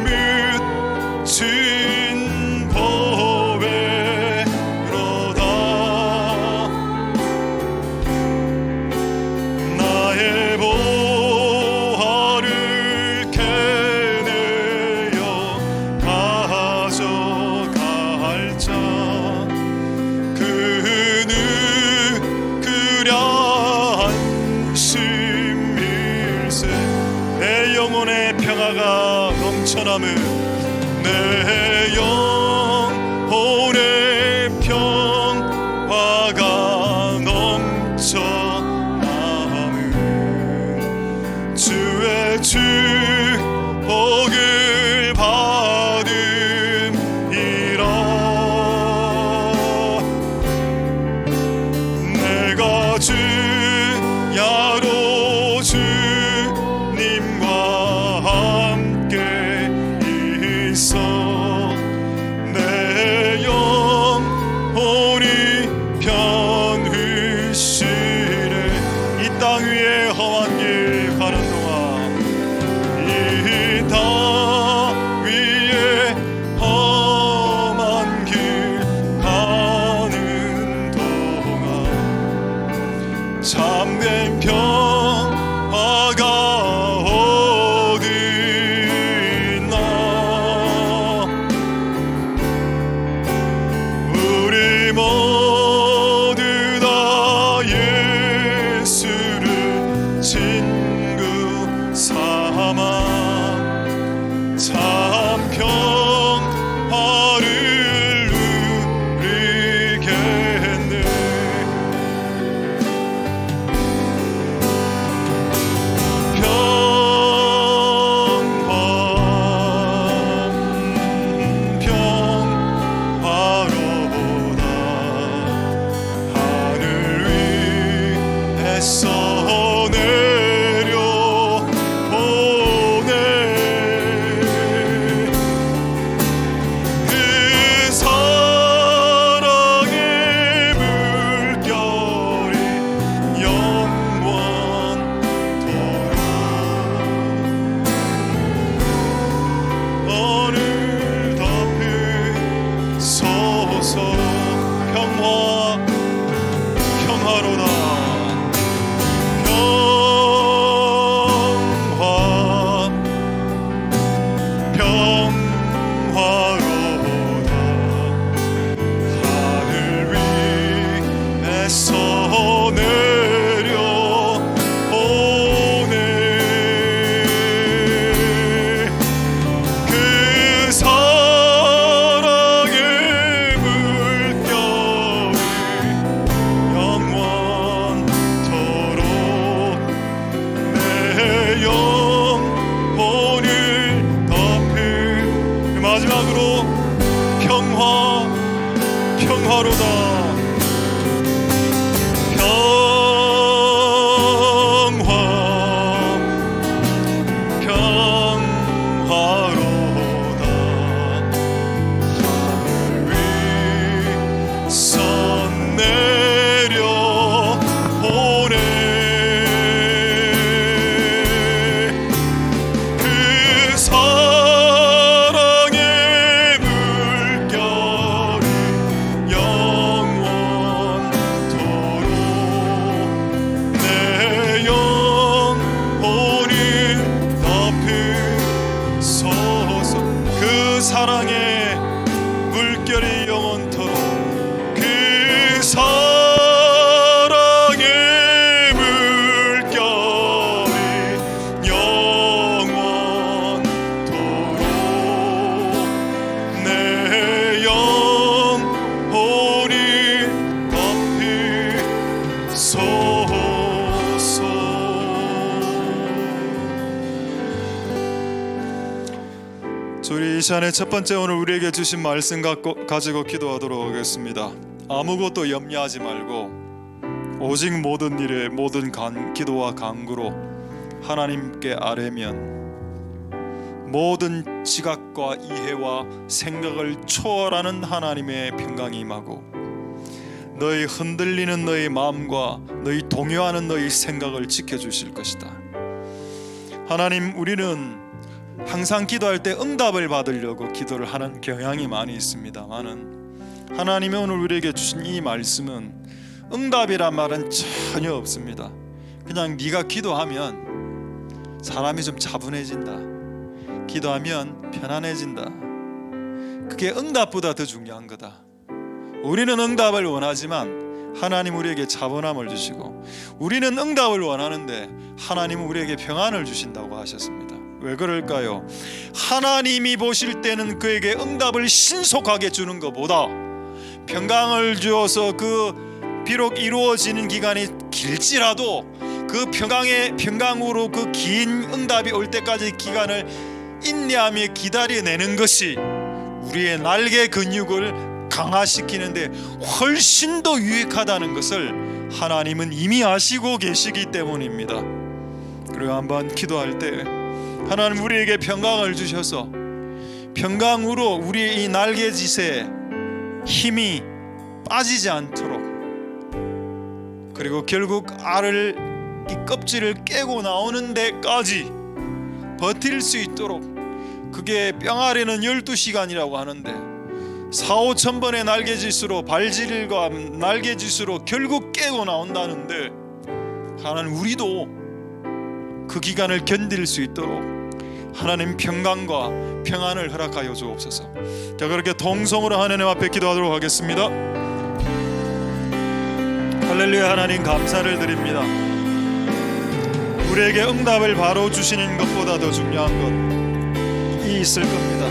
S1: 묻힌 보배로다. 나의 보화를 캐내어 가져갈 자, 그 누구랴 안심일세. 내 영혼의 평화가 넘쳐남은, 내 영혼의 평화가 넘쳐남은 주의 축복을 받음이라. 내가 주야로 주님과 함께 있어 내 영혼이 편히쉬네. 이 땅 위에 험한 길 가는 동안, 이 땅 위에 험한 길 가는 동안 참된 평화가 어딨나. 우리 모두 다 예수 사랑의 물결이 영원토록 그 사랑의 물결이 영원토록 내 영혼이 덮이소서. 우리 이 시간에 첫 번째 오늘 우리에게 주신 말씀 가지고 기도하도록 하겠습니다. 아무것도 염려하지 말고 오직 모든 일에 모든 기도와 간구로 하나님께 아뢰면 모든 지각과 이해와 생각을 초월하는 하나님의 평강이 임하고 너희 흔들리는 너희 마음과 너희 동요하는 너희 생각을 지켜주실 것이다. 하나님, 우리는 항상 기도할 때 응답을 받으려고 기도를 하는 경향이 많이 있습니다만은 하나님이 오늘 우리에게 주신 이 말씀은 응답이란 말은 전혀 없습니다. 그냥 네가 기도하면 사람이 좀 차분해진다, 기도하면 편안해진다, 그게 응답보다 더 중요한 거다. 우리는 응답을 원하지만 하나님 우리에게 차분함을 주시고, 우리는 응답을 원하는데 하나님은 우리에게 평안을 주신다고 하셨습니다. 왜 그럴까요? 하나님이 보실 때는 그에게 응답을 신속하게 주는 것보다 평강을 주어서 비록 이루어지는 기간이 길지라도 그 평강으로 그 긴 응답이 올 때까지 기간을 인내하며 기다려내는 것이 우리의 날개 근육을 강화시키는데 훨씬 더 유익하다는 것을 하나님은 이미 아시고 계시기 때문입니다. 그리고 한번 기도할 때 하나님 우리에게 평강을 주셔서 평강으로 우리의 이 날개짓에 힘이 빠지지 않도록, 그리고 결국 이 껍질을 깨고 나오는 데까지 버틸 수 있도록, 그게 뿅아리는 12시간이라고 하는데 4-5천 번의 날개짓으로, 발질과 날개짓으로 결국 깨고 나온다는데 하나님 우리도 그 기간을 견딜 수 있도록 하나님 평강과 평안을 허락하여 주옵소서. 자, 그렇게 통성으로 하나님 앞에 기도하도록 하겠습니다. 할렐루야. 하나님 감사를 드립니다. 우리에게 응답을 바로 주시는 것보다 더 중요한 것이 있을 겁니다.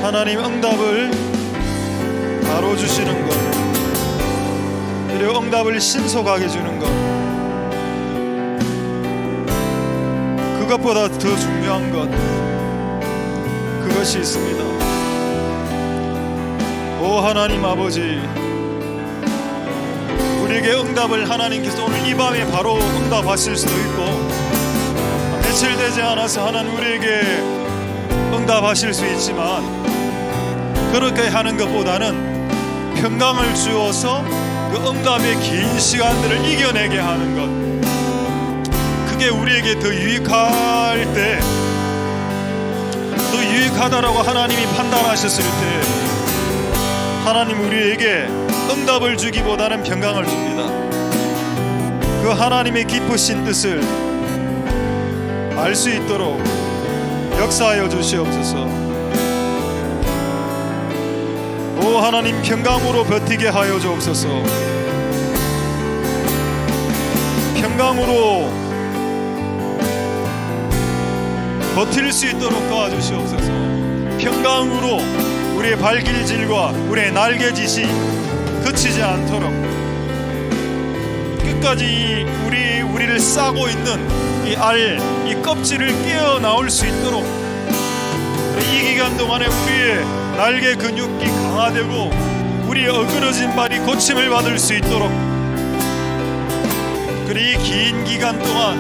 S1: 하나님 응답을 바로 주시는 것, 그리고 응답을 신속하게 주는 것, 그것보다 더 중요한 것, 그것이 있습니다. 오 하나님 아버지, 우리에게 응답을 하나님께서 오늘 이 밤에 바로 응답하실 수도 있고, 며칠 되지 않아서 하나님 우리에게 응답하실 수 있지만, 그렇게 하는 것보다는 평강을 주어서 그 응답의 긴 시간들을 이겨내게 하는 것, 그게 우리에게 더 유익할 때, 더 유익하다라고 하나님이 판단하셨을 때 하나님 우리에게 응답을 주기보다는 평강을 줍니다. 그 하나님의 기쁘신 뜻을 알 수 있도록 역사하여 주시옵소서. 오 하나님, 평강으로 버티게 하여 주옵소서. 평강으로 버틸 수 있도록 도와주시옵소서. 평강으로 우리의 발길질과 우리의 날개짓이 그치지 않도록 끝까지 우리를 싸고 있는 이 껍질을 깨어 나올 수 있도록, 이 기간 동안에 우리의 날개 근육이 강화되고 우리의 어그러진 발이 고침을 받을 수 있도록, 그리고 이 긴 기간 동안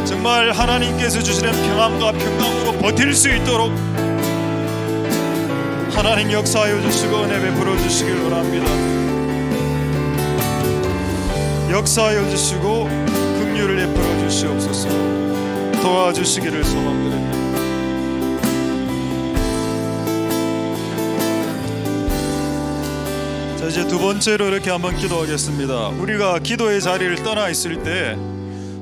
S1: 정말 하나님께서 주시는 평안과 평강으로 버틸 수 있도록 하나님 역사하여 주시고 은혜 베풀어 주시길 원합니다. 역사하여 주시고 긍휼을 베풀어 주시옵소서. 도와주시기를 소망드립니다. 자, 이제 두 번째로 이렇게 한번 기도하겠습니다. 우리가 기도의 자리를 떠나 있을 때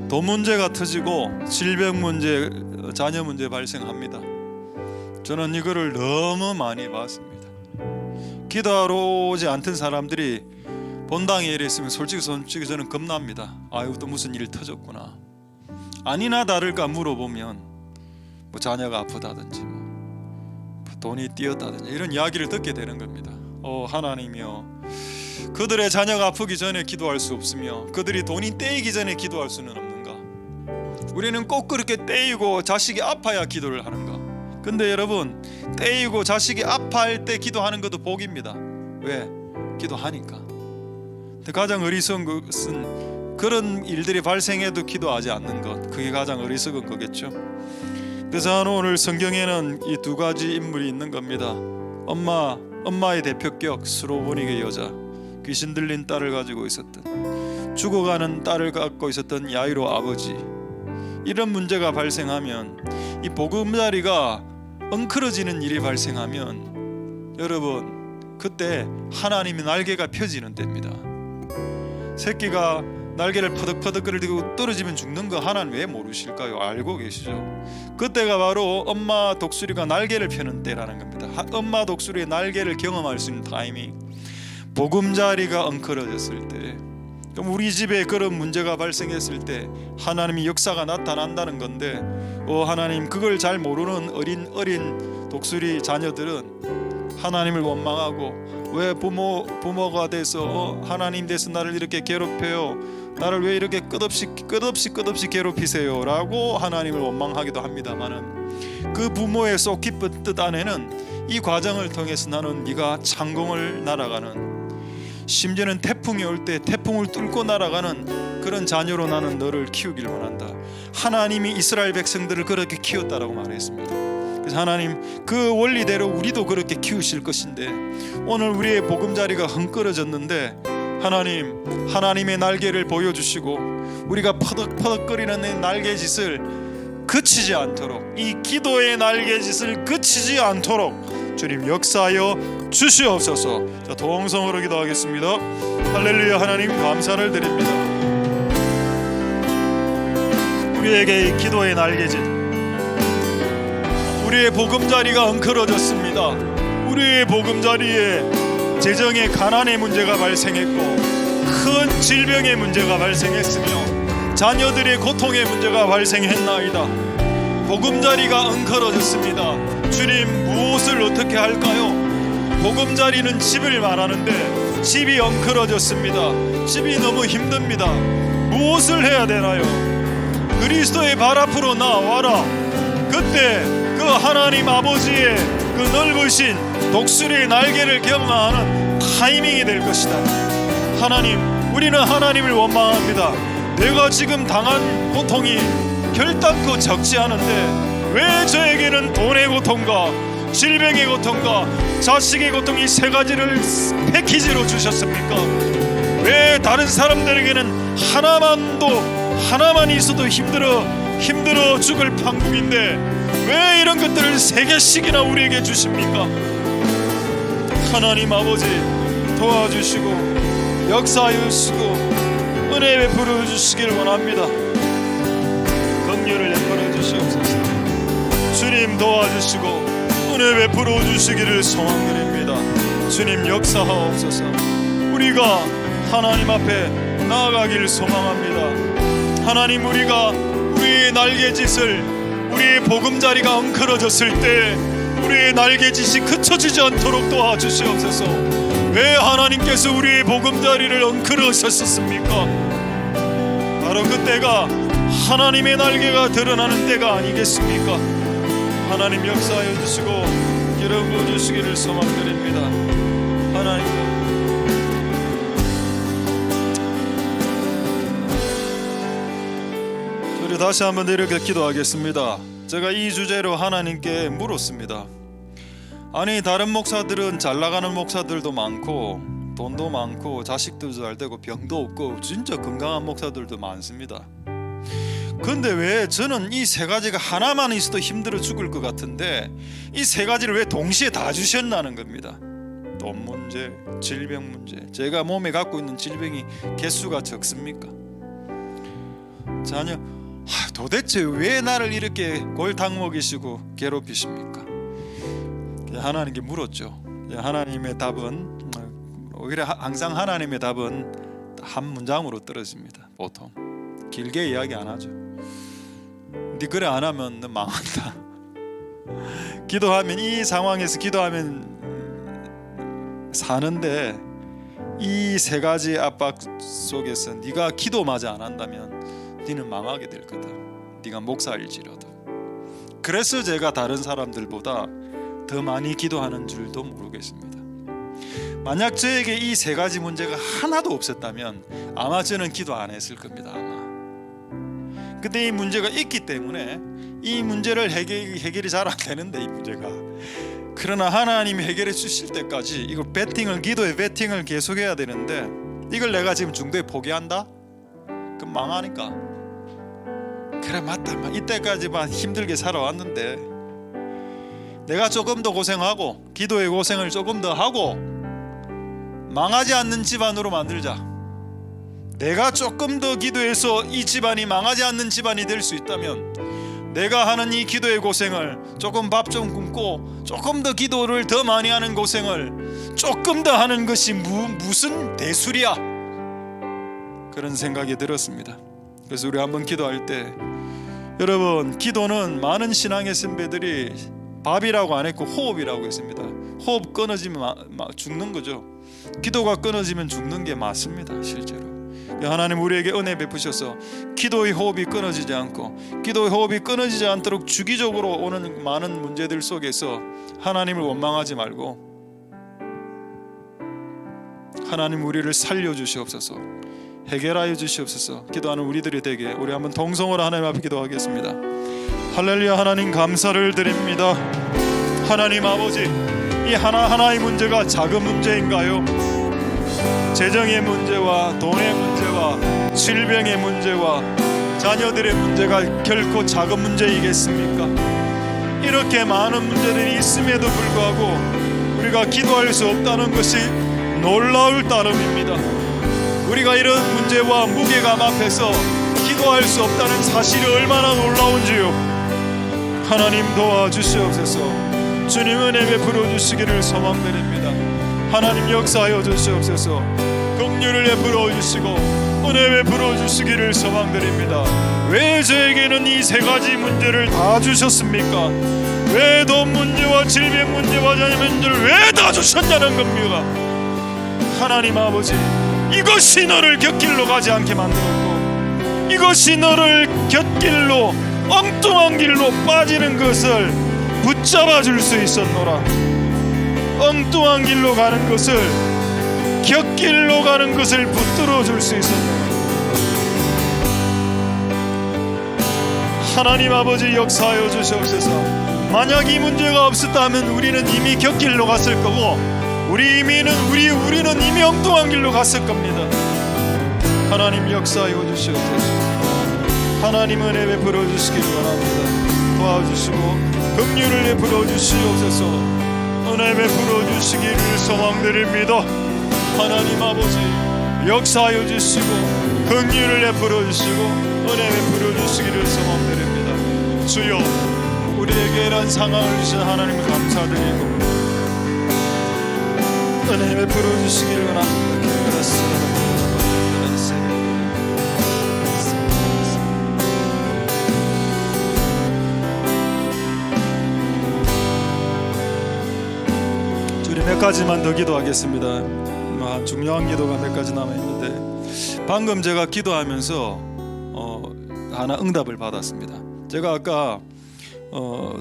S1: 돈 문제가 터지고 질병 문제, 자녀 문제 발생합니다. 저는 이거를 너무 많이 봤습니다. 기도하러 오지 않던 사람들이 본당에 이랬으면 솔직히 저는 겁납니다. 아유, 또 무슨 일이 터졌구나. 아니나 다를까 물어보면 뭐 자녀가 아프다든지 뭐 돈이 뛰었다든지 이런 이야기를 듣게 되는 겁니다. 하나님이여, 그들의 자녀가 아프기 전에 기도할 수 없으며 그들이 돈이 떼이기 전에 기도할 수는 없는가? 우리는 꼭 그렇게 떼이고 자식이 아파야 기도를 하는가? 근데 여러분, 떼이고 자식이 아파할 때 기도하는 것도 복입니다. 왜? 기도하니까. 근데 가장 어리석은 것은 그런 일들이 발생해도 기도하지 않는 것, 그게 가장 어리석은 거겠죠. 그래서 오늘 성경에는 이 두 가지 인물이 있는 겁니다. 엄마의 대표격 수로보니게 여자, 귀신 들린 딸을 가지고 있었던, 죽어가는 딸을 갖고 있었던 야이로 아버지. 이런 문제가 발생하면, 이 보금자리가 엉클어지는 일이 발생하면, 여러분, 그때 하나님의 날개가 펴지는 때입니다. 새끼가 날개를 퍼덕퍼덕 끌고 떨어지면 죽는 거 하나님 왜 모르실까요? 알고 계시죠? 그때가 바로 엄마 독수리가 날개를 펴는 때라는 겁니다. 엄마 독수리의 날개를 경험할 수 있는 타이밍, 보금자리가 엉클어졌을 때, 그럼 우리 집에 그런 문제가 발생했을 때 하나님의 역사가 나타난다는 건데, 하나님, 그걸 잘 모르는 어린 독수리 자녀들은 하나님을 원망하고, 왜 부모가 돼서 하나님 돼서 나를 이렇게 괴롭혀요, 나를 왜 이렇게 끝없이 괴롭히세요 라고 하나님을 원망하기도 합니다만은, 그 부모의 속 깊은 뜻 안에는 이 과정을 통해서 나는 네가 창공을 날아가는, 심지어는 태풍이 올 때 태풍을 뚫고 날아가는 그런 자녀로 나는 너를 키우길 원한다. 하나님이 이스라엘 백성들을 그렇게 키웠다라고 말했습니다. 그래서 하나님, 그 원리대로 우리도 그렇게 키우실 것인데, 오늘 우리의 보금자리가 헝클어졌는데 하나님, 하나님의 날개를 보여주시고 우리가 퍼덕퍼덕거리는 날개짓을 그치지 않도록, 이 기도의 날개짓을 그치지 않도록 주님 역사하여 주시옵소서. 자, 동성으로 기도하겠습니다. 할렐루야. 하나님 감사를 드립니다. 우리에게 이 기도의 날개짓, 우리의 보금자리가 엉클어졌습니다. 우리의 보금자리에 재정의 가난의 문제가 발생했고, 큰 질병의 문제가 발생했으며 자녀들의 고통의 문제가 발생했나이다. 보금자리가 엉클어졌습니다. 주님, 무엇을 어떻게 할까요? 보금자리는 집을 말하는데 집이 엉클어졌습니다. 집이 너무 힘듭니다. 무엇을 해야 되나요? 그리스도의 발 앞으로 나와라. 그때 그 하나님 아버지의 그 넓으신 독수리의 날개를 경험하는 타이밍이 될 것이다. 하나님, 우리는 하나님을 원망합니다. 내가 지금 당한 고통이 결단코 적지 않은데 왜 저에게는 돈의 고통과 질병의 고통과 자식의 고통, 이 세 가지를 패키지로 주셨습니까? 왜 다른 사람들에게는 하나만 있어도 힘들어 죽을 판국인데 왜 이런 것들을 세 개씩이나 우리에게 주십니까? 하나님 아버지, 도와주시고 역사하여 주시고 은혜 베풀어 주시길 원합니다. 긍휼을 베풀어 주시옵소서. 주님 도와주시고 은혜 베풀어 주시기를 소망드립니다. 주님 역사하옵소서. 우리가 하나님 앞에 나아가기를 소망합니다. 하나님, 우리가 우리의 날개짓을, 우리의 보금자리가 엉클어졌을 때 우리의 날개짓이 그쳐지지 않도록 도와주시옵소서. 왜 하나님께서 우리의 보금자리를 엉클으셨습니까? 바로 그때가 하나님의 날개가 드러나는 때가 아니겠습니까? 하나님 역사하여 주시고 기름 부어 주시기를 소망드립니다. 하나님, 우리 다시 한번 이렇게 기도하겠습니다. 제가 이 주제로 하나님께 물었습니다. 아니, 다른 목사들은 잘 나가는 목사들도 많고 돈도 많고 자식도 잘 되고 병도 없고 진짜 건강한 목사들도 많습니다. 근데 왜 저는 이 세 가지가 하나만 있어도 힘들어 죽을 것 같은데 이 세 가지를 왜 동시에 다 주셨나는 겁니다. 돈 문제, 질병 문제. 제가 몸에 갖고 있는 질병이 개수가 적습니까? 자녀, 도대체 왜 나를 이렇게 골탕 먹이시고 괴롭히십니까? 하나님께 물었죠. 하나님의 답은 오히려 항상 하나님의 답은 한 문장으로 떨어집니다. 보통 길게 이야기 안 하죠. 네 그래 안 하면 너 망한다. 기도하면 이 상황에서 기도하면 사는데 이 세 가지 압박 속에서 네가 기도마저 안 한다면 네는 망하게 될 거다. 네가 목사일지라도. 그래서 제가 다른 사람들보다 더 많이 기도하는 줄도 모르겠습니다. 만약 저에게 이 세 가지 문제가 하나도 없었다면 아마 저는 기도 안 했을 겁니다. 아마. 근데 이 문제가 있기 때문에 이 문제를 해결이 잘 안 되는데 이 문제가. 그러나 하나님이 해결해 주실 때까지 이거 기도의 배팅을 계속해야 되는데 이걸 내가 지금 중도에 포기한다? 그럼 망하니까. 그래 맞다. 이때까지만 힘들게 살아왔는데 내가 조금 더 고생하고 기도의 고생을 조금 더 하고 망하지 않는 집안으로 만들자. 내가 조금 더 기도해서 이 집안이 망하지 않는 집안이 될 수 있다면 내가 하는 이 기도의 고생을 조금 밥 좀 굶고 조금 더 기도를 더 많이 하는 고생을 조금 더 하는 것이 무슨 대수리야. 그런 생각이 들었습니다. 그래서 우리 한번 기도할 때 여러분 기도는 많은 신앙의 선배들이 밥이라고 안 했고 호흡이라고 했습니다. 호흡 끊어지면 죽는 거죠. 기도가 끊어지면 죽는 게 맞습니다. 실제로 하나님 우리에게 은혜 베푸셔서 기도의 호흡이 끊어지지 않고 기도의 호흡이 끊어지지 않도록 주기적으로 오는 많은 문제들 속에서 하나님을 원망하지 말고 하나님 우리를 살려주시옵소서, 해결하여 주시옵소서 기도하는 우리들이 되게 우리 한번 동성으로 하나님 앞에 기도하겠습니다. 할렐루야. 하나님 감사를 드립니다. 하나님 아버지, 이 하나하나의 문제가 작은 문제인가요? 재정의 문제와 돈의 문제와 질병의 문제와 자녀들의 문제가 결코 작은 문제이겠습니까? 이렇게 많은 문제들이 있음에도 불구하고 우리가 기도할 수 없다는 것이 놀라울 따름입니다. 우리가 이런 문제와 무게감 앞에서 기도할 수 없다는 사실이 얼마나 놀라운지요. 하나님 도와주시옵소서. 주님 은혜 베풀어 주시기를 소망드립니다. 하나님 역사하여 주시옵소서. 긍휼을 베풀어 주시고 은혜 베풀어 주시기를 소망드립니다. 왜 저에게는 이 세 가지 문제를 다 주셨습니까? 왜 돈 문제와 질병 문제와 자녀 문제를 왜 다 주셨냐는 겁니다. 하나님 아버지, 이것이 너를 곁길로 가지 않게 만들었고 이것이 너를 곁길로 엉뚱한 길로 빠지는 것을 붙잡아 줄 수 있었노라. 엉뚱한 길로 가는 것을 곁길로 가는 것을 붙들어 줄 수 있었노라. 하나님 아버지 역사하여 주시옵소서. 만약 이 문제가 없었다면 우리는 이미 곁길로 갔을 거고 우리는 이미 엉뚱한 길로 갔을 겁니다. 하나님 역사하여 주시옵소서. 하나님 은혜 베풀어 주시기를 원합니다. 도와주시고 긍휼을 베풀어 주시옵소서. 은혜 베풀어 주시기를 소망드립니다. 하나님 아버지 역사하여 주시고 긍휼을 베풀어 주시고 은혜 베풀어 주시기를 소망드립니다. 주여, 우리에게 이런 상황을 주신 하나님을 감사드리고 은혜 베풀어 주시기를 원합니다. 몇 가지만 더 기도하겠습니다. 중요한 기도가 몇 가지 남아 있는데 방금 제가 기도하면서 하나 응답을 받았습니다. 제가 아까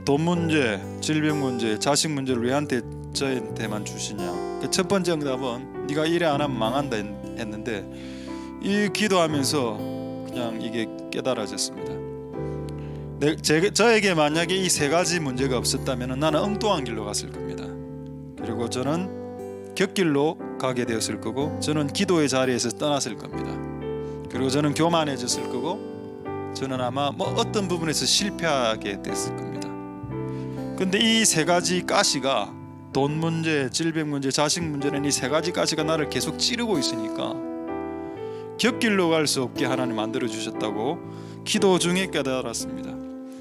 S1: 돈 문제, 질병 문제, 자식 문제를 왜 저한테만 주시냐. 첫 번째 응답은 네가 일에 안 하면 망한다 했는데 이 기도하면서 그냥 이게 깨달아졌습니다. 저에게 만약에 이 세 가지 문제가 없었다면 나는 엉뚱한 길로 갔을 겁니다. 그리고 저는 곁길로 가게 되었을 거고 저는 기도의 자리에서 떠났을 겁니다. 그리고 저는 교만해졌을 거고 저는 아마 어떤 부분에서 실패하게 됐을 겁니다. 근데 이 세 가지 가시가 돈 문제, 질병 문제, 자식 문제는 이 세 가지 가시가 나를 계속 찌르고 있으니까 곁길로 갈 수 없게 하나님 만들어 주셨다고 기도 중에 깨달았습니다.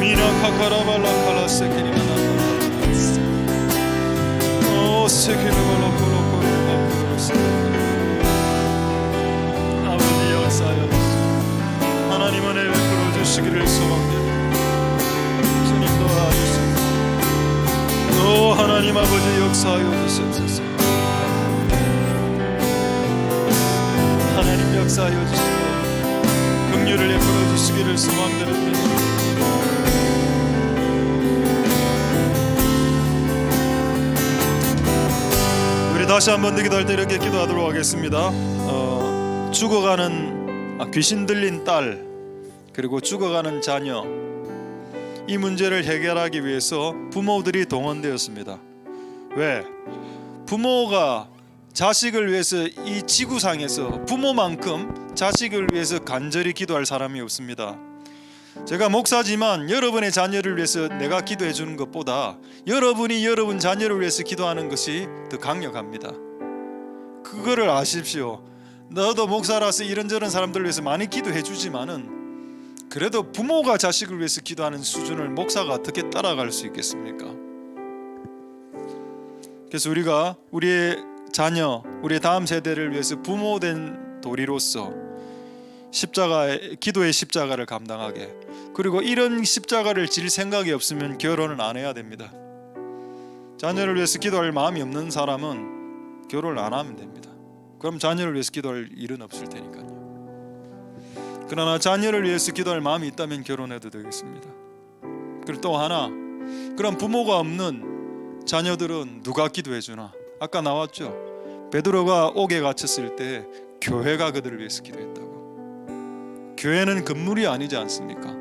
S1: 미나카카라발라칼라 세케리마나카라스 오 세케르발라콜로콜로바콜로스 아버지 역사여 하나님은 베풀어 주시기를 소망드립니다. 주님 도와주시옵소서. 오 하나님 아버지 역사하여 주시옵소서. 하나님 역사하여 주시고 긍휼을 베풀어 주시기를 소망드립니다. 우리 다시 한번 기도할 때 이렇게 기도하도록 하겠습니다. 죽어가는 귀신 들린 딸 그리고 죽어가는 자녀, 이 문제를 해결하기 위해서 부모들이 동원되었습니다. 왜? 부모가 자식을 위해서 이 지구상에서 부모만큼 자식을 위해서 간절히 기도할 사람이 없습니다. 제가 목사지만 여러분의 자녀를 위해서 내가 기도해 주는 것보다 여러분이 여러분 자녀를 위해서 기도하는 것이 더 강력합니다. 그거를 아십시오. 너도 목사라서 이런저런 사람들을 위해서 많이 기도해 주지만은 그래도 부모가 자식을 위해서 기도하는 수준을 목사가 어떻게 따라갈 수 있겠습니까? 그래서 우리가 우리의 자녀, 우리의 다음 세대를 위해서 부모된 도리로서 기도의 십자가를 감당하게, 그리고 이런 십자가를 질 생각이 없으면 결혼을 안 해야 됩니다. 자녀를 위해서 기도할 마음이 없는 사람은 결혼을 안 하면 됩니다. 그럼 자녀를 위해서 기도할 일은 없을 테니까요. 그러나 자녀를 위해서 기도할 마음이 있다면 결혼해도 되겠습니다. 그리고 또 하나, 그럼 부모가 없는 자녀들은 누가 기도해 주나? 아까 나왔죠. 베드로가 옥에 갇혔을 때 교회가 그들을 위해서 기도했다고. 교회는 건물이 아니지 않습니까?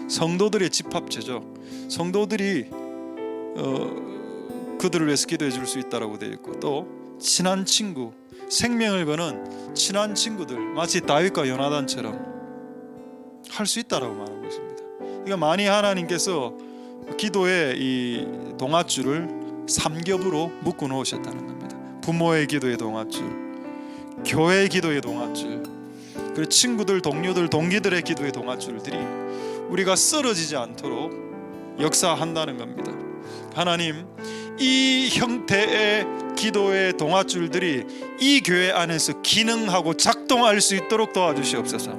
S1: 성도들의 집합체죠. 성도들이 그들을 위해서 기도해 줄 수 있다라고 되어 있고, 또 친한 친구, 생명을 거는 친한 친구들, 마치 다윗과 요나단처럼 할 수 있다라고 말하고 있습니다. 그러니까 많이 하나님께서 기도의 이 동아줄을 3겹으로 묶어 놓으셨다는 겁니다. 부모의 기도의 동아줄, 교회의 기도의 동아줄, 그리고 친구들, 동료들, 동기들의 기도의 동아줄들이 우리가 쓰러지지 않도록 역사한다는 겁니다. 하나님, 이 형태의 기도의 동아줄들이 이 교회 안에서 기능하고 작동할 수 있도록 도와주시옵소서.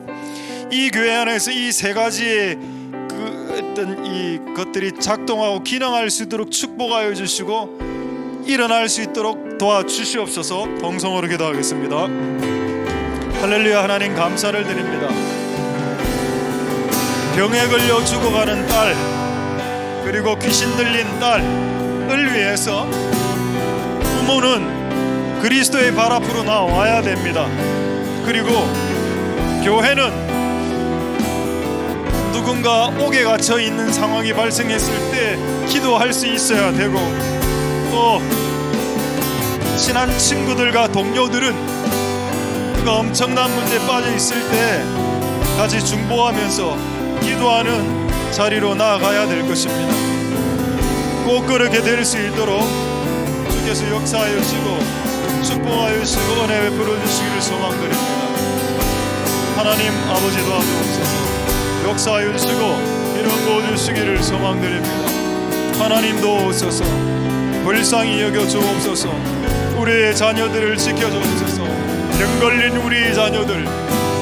S1: 이 교회 안에서 이 세 가지의 어떤 이 것들이 작동하고 기능할 수 있도록 축복하여 주시고 일어날 수 있도록 도와주시옵소서. 동성으로 기도하겠습니다. 할렐루야. 하나님 감사를 드립니다. 병에 걸려 죽어가는 딸, 그리고 귀신 들린 딸을 위해서 부모는 그리스도의 발 앞으로 나와야 됩니다. 그리고 교회는 누군가 옥에 갇혀 있는 상황이 발생했을 때 기도할 수 있어야 되고, 또 친한 친구들과 동료들은 그가 엄청난 문제에 빠져 있을 때 같이 중보하면서 기도하는 자리로 나아가야 될 것입니다. 꼭 그렇게 될 수 있도록 주께서 역사하여 주시고 축복하여 주시고 은혜 베풀어 주시기를 소망드립니다. 하나님 아버지 도와주옵소서. 역사하여 주시고 이런 거 주시기를 소망드립니다. 하나님 도우소서. 불쌍히 여겨 주옵소서. 우리의 자녀들을 지켜주옵소서. 병 걸린 우리의 자녀들,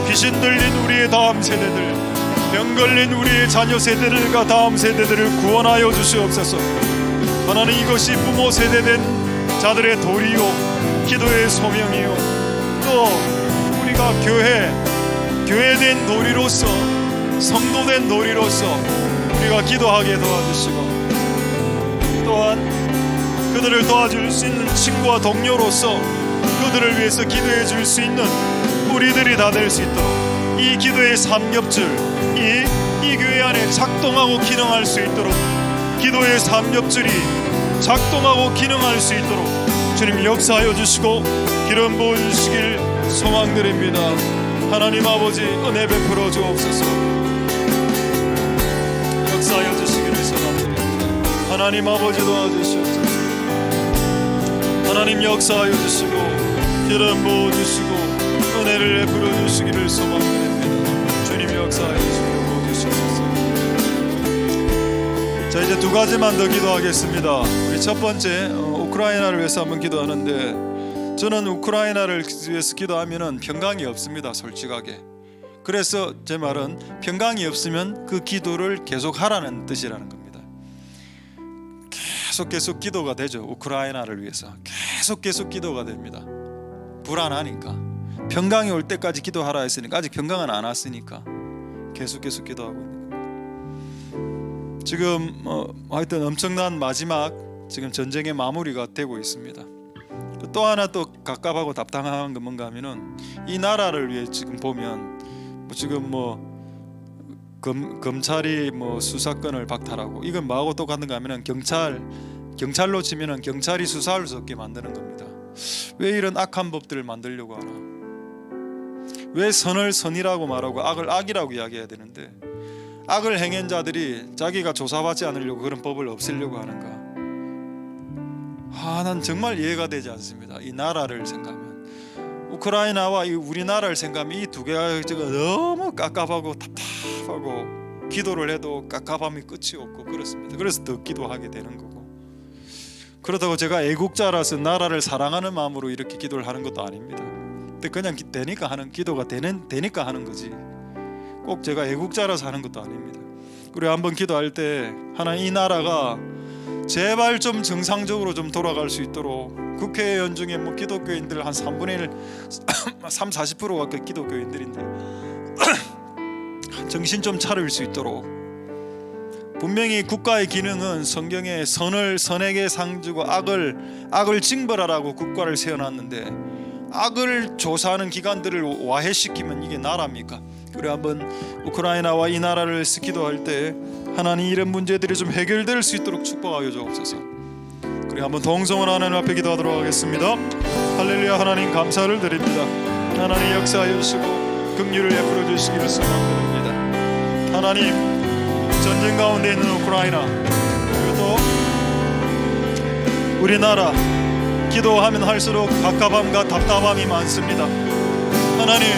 S1: 귀신 들린 우리의 다음 세대들, 병 걸린 우리의 자녀 세대들과 다음 세대들을 구원하여 주시옵소서. 하나님, 이것이 부모 세대된 자들의 도리요 기도의 소명이요, 또 우리가 교회된 도리로서, 성도된 도리로서 우리가 기도하게 도와주시고, 또한 그들을 도와줄 수 있는 친구와 동료로서 그들을 위해서 기도해 줄 수 있는 우리들이 다 될 수 있도록 이 기도의 삼겹줄, 이 교회 안에 작동하고 기능할 수 있도록, 기도의 삼겹줄이 작동하고 기능할 수 있도록 주님 역사하여 주시고 기름 부어 주시길 소망드립니다. 하나님 아버지 은혜 베풀어 주옵소서. 역사하여 주시기를 소망드립니다. 하나님 아버지 도와주시옵소서. 하나님 역사하여 주시고 기름 부어 주시고 은혜를 베풀어 주시기를 소망드립니다. 주님 역사하여 주시고 부어주시옵소서. 자, 이제 두 가지만 더 기도하겠습니다. 우리 첫 번째, 우크라이나를 위해서 한번 기도하는데, 저는 우크라이나를 위해서 기도하면은 평강이 없습니다, 솔직하게. 그래서 제 말은 평강이 없으면 그 기도를 계속 하라는 뜻이라는 겁니다. 계속 기도가 되죠. 우크라이나를 위해서 계속 기도가 됩니다. 불안하니까, 평강이 올 때까지 기도하라 했으니까 아직 평강은 안 왔으니까 계속 기도하고 있는 겁니다. 지금 하여튼 엄청난 마지막 지금 전쟁의 마무리가 되고 있습니다. 또 하나 또 갑갑하고 답답한 건 뭔가 하면은 이 나라를 위해 지금 보면 지금 검찰이 수사권을 박탈하고, 이건 뭐하고 똑같은가 하면은 경찰로 치면은 경찰이 수사할 수 없게 만드는 겁니다. 왜 이런 악한 법들을 만들려고 하나? 왜 선을 선이라고 말하고 악을 악이라고 이야기해야 되는데, 악을 행한 자들이 자기가 조사받지 않으려고 그런 법을 없애려고 하는가? 난 정말 이해가 되지 않습니다. 이 나라를 생각하면, 우크라이나와 이 우리나라를 생각하면 이 두 개가 너무 깝깝하고 답답하고, 기도를 해도 깝깝함이 끝이 없고 그렇습니다. 그래서 더 기도하게 되는 거고, 그렇다고 제가 애국자라서 나라를 사랑하는 마음으로 이렇게 기도를 하는 것도 아닙니다. 근데 그냥 되니까 하는, 기도가 되니까 하는 거지, 꼭 제가 애국자라서 하는 것도 아닙니다. 우리 한번 기도할 때 하나님, 이 나라가 제발 좀 정상적으로 좀 돌아갈 수 있도록, 국회의원 중에 기독교인들 한 3분의 1, 30-40%가 기독교인들인데 정신 좀 차릴 수 있도록, 분명히 국가의 기능은 성경에 선에게 상 주고 악을 징벌하라고 국가를 세워놨는데, 악을 조사하는 기관들을 와해시키면 이게 나라입니까? 그래, 한번 우크라이나와 이 나라를 위해서 기도할 때 하나님, 이런 문제들이 좀 해결될 수 있도록 축복하여 주옵소서. 그래, 한번 동성으로 하나님 앞에 기도하도록 하겠습니다. 할렐루야. 하나님 감사를 드립니다. 하나님 역사하여 주시고 긍휼을 베풀어 주시기를 소망드립니다. 하나님, 전쟁 가운데 있는 우크라이나, 그리고 또 우리나라, 기도하면 할수록 갑갑함과 답답함이 많습니다. 하나님,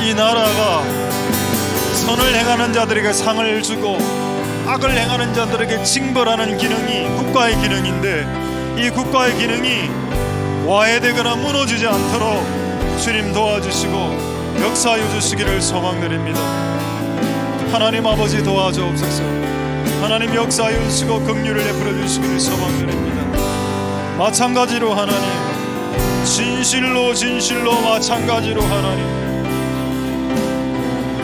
S1: 이 나라가 선을 행하는 자들에게 상을 주고 악을 행하는 자들에게 징벌하는 기능이 국가의 기능인데, 이 국가의 기능이 와해되거나 무너지지 않도록 주님 도와주시고 역사하여 주시기를 소망드립니다. 하나님 아버지 도와주옵소서. 하나님 역사하여 주시고 긍휼을 베풀어 주시기를 소망드립니다. 마찬가지로 하나님, 진실로 마찬가지로 하나님,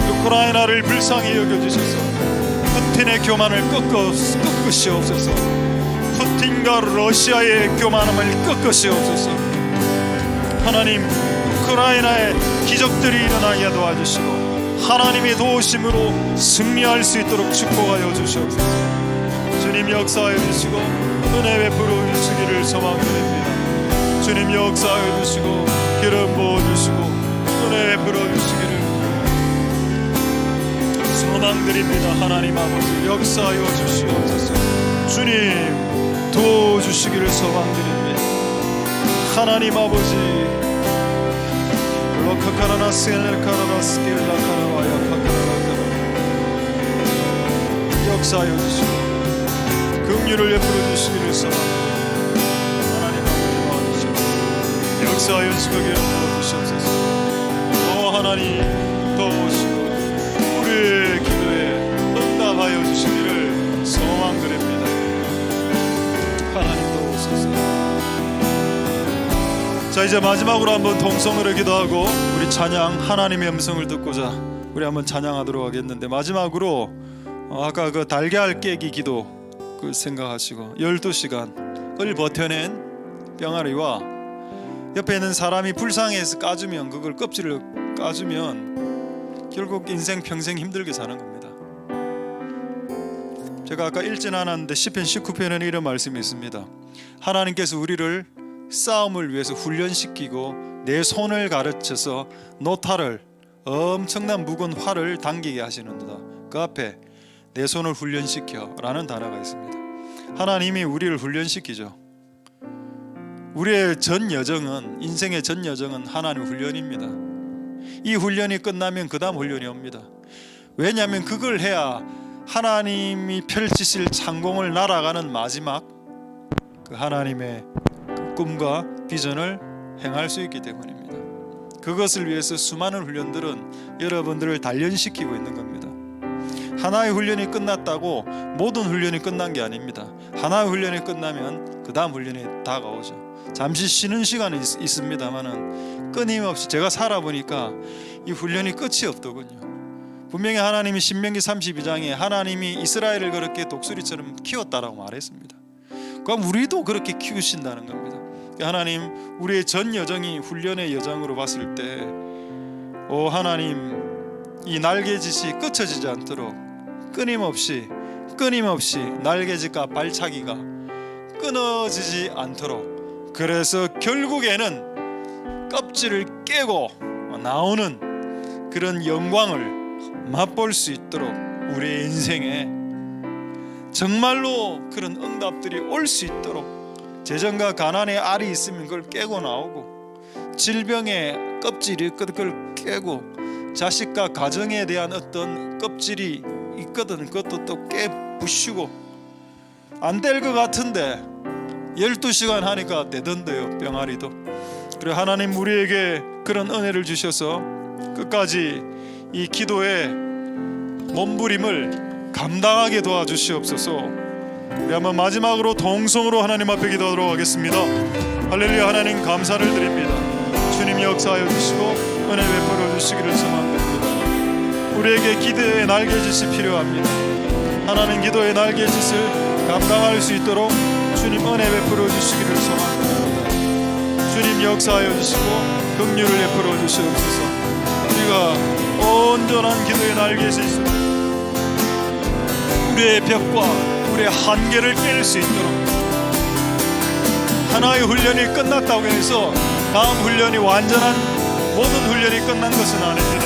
S1: 우크라이나를 불쌍히 여겨주셔서 푸틴의 교만을 꺾으시옵소서. 푸틴과 러시아의 교만함을 꺾으시옵소서. 하나님, 우크라이나에 기적들이 일어나게 도와주시고 하나님의 도우심으로 승리할 수 있도록 축복하여 주시옵소서. 주님 역사하여 주시고 은혜 베풀어 주시기를 소망드립니다. 주님 역사하여 주시고 기름 부어주시고 은혜 베풀어 주시기를 소망드립니다. 하나님 아버지 역사하여 주시옵소서. 주님 도와주시기를 소망드립니다. 하나님 아버지 역사하여 주시고 긍휼을 베풀어 주시기를 소망합니다. 하나님 아버지 도와주시고 역사하여 주시고 기름 부어 주시옵소서. 오 하나님 도우시고 우리의 기도에 응답하여 주시기를 소망드립니다. 하나님 도우소서. 자, 이제 마지막으로 한번 동성으로 기도하고 우리 찬양, 하나님의 음성을 듣고자 우리 한번 찬양하도록 하겠는데, 마지막으로 아까 그 달걀 깨기 기도 그 생각하시고 12시간을 버텨낸 병아리와 옆에 있는 사람이 불쌍해서 까주면, 그걸 껍질을 까주면 결국 인생 평생 힘들게 사는 겁니다. 제가 아까 읽진 않았는데 시편 19편에는 이런 말씀이 있습니다. 하나님께서 우리를 싸움을 위해서 훈련시키고 내 손을 가르쳐서 노타를, 엄청난 무거운 활을 당기게 하시는도다. 그 앞에 내 손을 훈련시켜 라는 단어가 있습니다. 하나님이 우리를 훈련시키죠. 우리의 전 여정은, 인생의 전 여정은 하나님 훈련입니다. 이 훈련이 끝나면 그 다음 훈련이 옵니다. 왜냐하면 그걸 해야 하나님이 펼치실 창공을 날아가는 마지막 그 하나님의 꿈과 비전을 행할 수 있기 때문입니다. 그것을 위해서 수많은 훈련들은 여러분들을 단련시키고 있는 겁니다. 하나의 훈련이 끝났다고 모든 훈련이 끝난 게 아닙니다. 하나의 훈련이 끝나면 그 다음 훈련이 다가오죠. 잠시 쉬는 시간은 있습니다만은 끊임없이, 제가 살아보니까 이 훈련이 끝이 없더군요. 분명히 하나님이 신명기 32장에 하나님이 이스라엘을 그렇게 독수리처럼 키웠다라고 말했습니다. 그럼 우리도 그렇게 키우신다는 겁니다. 하나님, 우리의 전 여정이 훈련의 여정으로 봤을 때, 오 하나님, 이 날개짓이 끝쳐지지 않도록 끊임없이 날개짓과 발차기가 끊어지지 않도록, 그래서 결국에는 껍질을 깨고 나오는 그런 영광을 맛볼 수 있도록 우리의 인생에 정말로 그런 응답들이 올 수 있도록, 재정과 가난의 알이 있으면 그걸 깨고 나오고, 질병의 껍질이 그걸 깨고, 자식과 가정에 대한 어떤 껍질이 있거든, 그것도 또 깨부시고, 안 될 것 같은데 12시간 하니까 되던데요, 병아리도. 그래, 하나님 우리에게 그런 은혜를 주셔서 끝까지 이 기도의 몸부림을 감당하게 도와주시옵소서. 우리 한번 마지막으로 동성으로 하나님 앞에 기도하도록 하겠습니다. 할렐루야. 하나님 감사를 드립니다. 주님 역사하여 주시고 은혜 베풀어 주시기를 소망드립니다. 우리에게 기도의 날개짓이 필요합니다. 하나님, 기도의 날개짓을 감당할 수 있도록 주님 은혜 베풀어 주시기를 소망드립니다. 주님 역사하여 주시고 긍휼을 베풀어 주시옵소서. 우리가 온전한 기도의 날개짓을, 우리의 벽과 우리의 한계를 깰 수 있도록, 하나의 훈련이 끝났다고 해서 다음 훈련이 완전한 모든 훈련이 끝난 것은 아닙니다.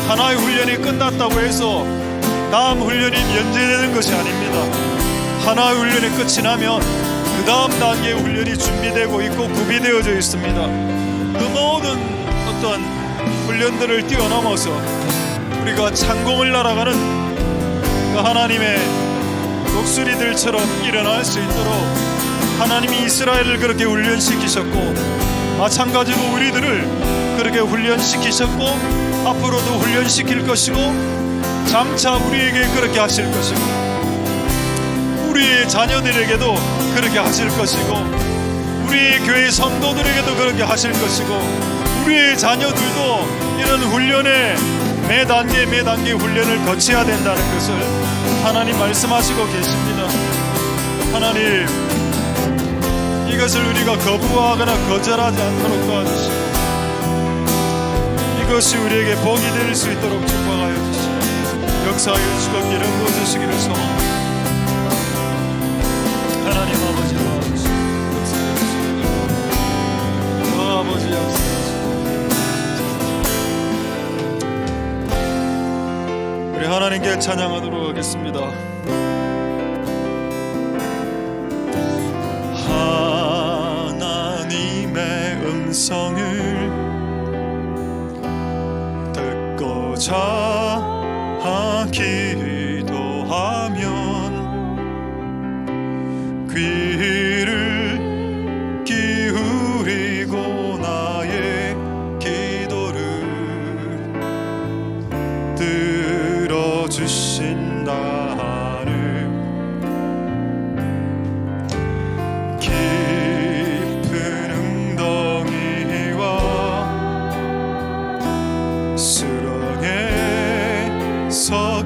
S1: 하나의 훈련이 끝났다고 해서 다음 훈련이 면제되는 것이 아닙니다. 하나의 훈련이 끝이 나면 그 다음 단계의 훈련이 준비되고 있고 구비되어져 있습니다. 그 모든 어떤 훈련들을 뛰어넘어서 우리가 창공을 날아가는 그 하나님의 독수리들처럼 일어날 수 있도록 하나님이 이스라엘을 그렇게 훈련시키셨고, 마찬가지로 우리들을 그렇게 훈련시키셨고 앞으로도 훈련시킬 것이고 장차 우리에게 그렇게 하실 것이고 우리의 자녀들에게도 그렇게 하실 것이고 우리 교회 성도들에게도 그렇게 하실 것이고 우리의 자녀들도 이런 훈련에 매 단계 훈련을 거쳐야 된다는 것을 하나님 말씀하시고 계십니다. 하나님, 이것을 우리가 거부하거나 거절하지 않도록 도와주시고 이것이 우리에게 복이 될 수 있도록 축복하여 주시고 역사하여 주시고 기름 부어주시기를 소원합니다. 하나님 아버지 도와주시고 역사하여 주시고 아버지 역사하여 주시고 우리 하나님께 찬양하도록 하겠습니다. 하나님의 음성을 듣고자 기도하면 귀를 기울이고 나의 기도를 들어주신다는 깊은 웅덩이와 수렁에서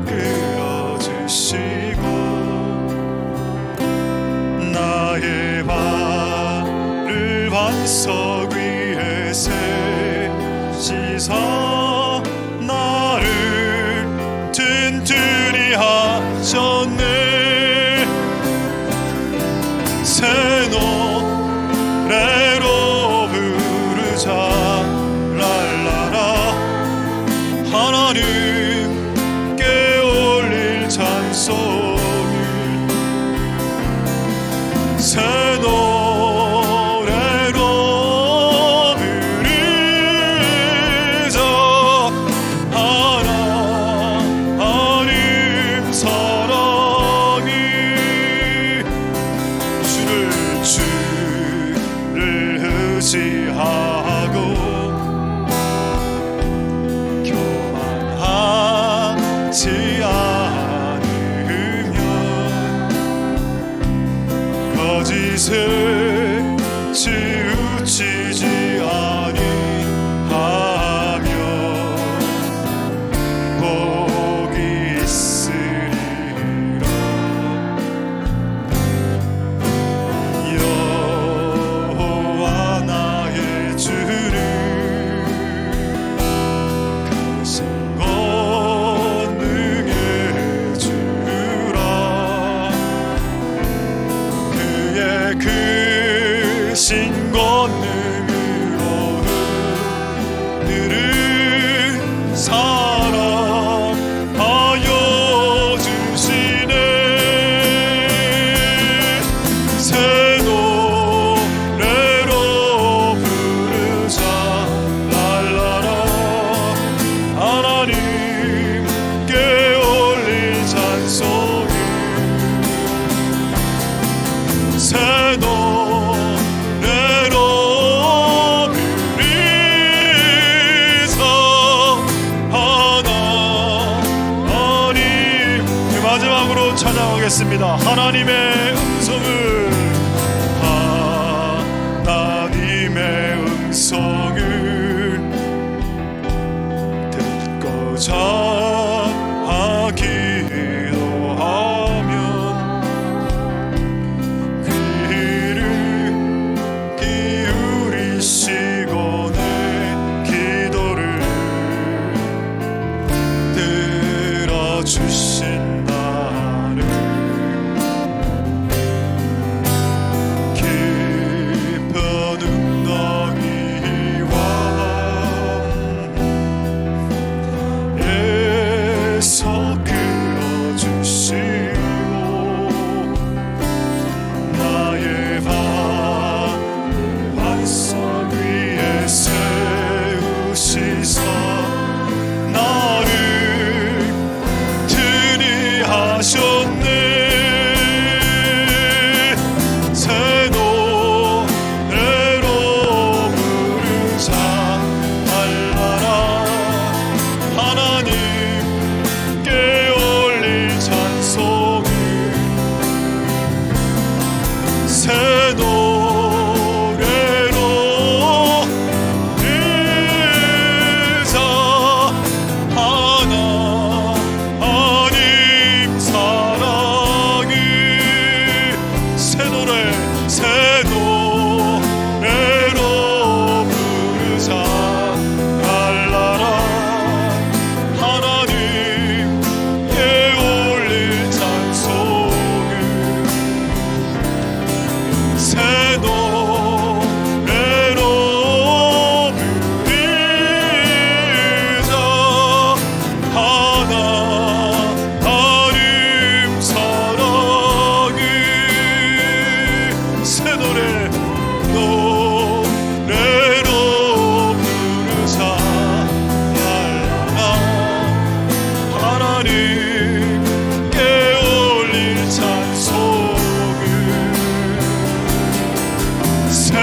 S1: 끌어주시고 나의 발을 반석 위에 세시사 나를 튼튼히 하셨네. 새 노래로 부르자 랄라라. 하나님께 올릴 찬송을 새 노래로 부르자. 하나님 사랑이 주를 의지하고 교만하지 않으면 거짓을 치우치지 아니하면 복이 있으리라. 여호와 나의 주를 크신 권능의 주라. 그의 크신 권능으로 그들을 사랑하여 주시네. 새 노래로 부르자 랄라라. 하나님께 올릴 찬송을 새 노래로 부르자. 하나님, 마지막으로 찬양하겠습니다. 하나님의 음성을, 하나님의 음성을 듣고자 기도하면 귀를 기울이시고 내 기도를 들어주신다는 깊은 웅덩이와 하셨네. 새 노래로 부르자 날마다 하나님께 올릴 찬송을. 새 노래로 부르자 하나님 사랑이. 새 노래로 부르자 날마다 하나님께 올릴 찬송을. 새 노래로 부르자 하나님 사랑이. 새 노래로 부르자 날마다 하나님께 올릴 찬송을. 새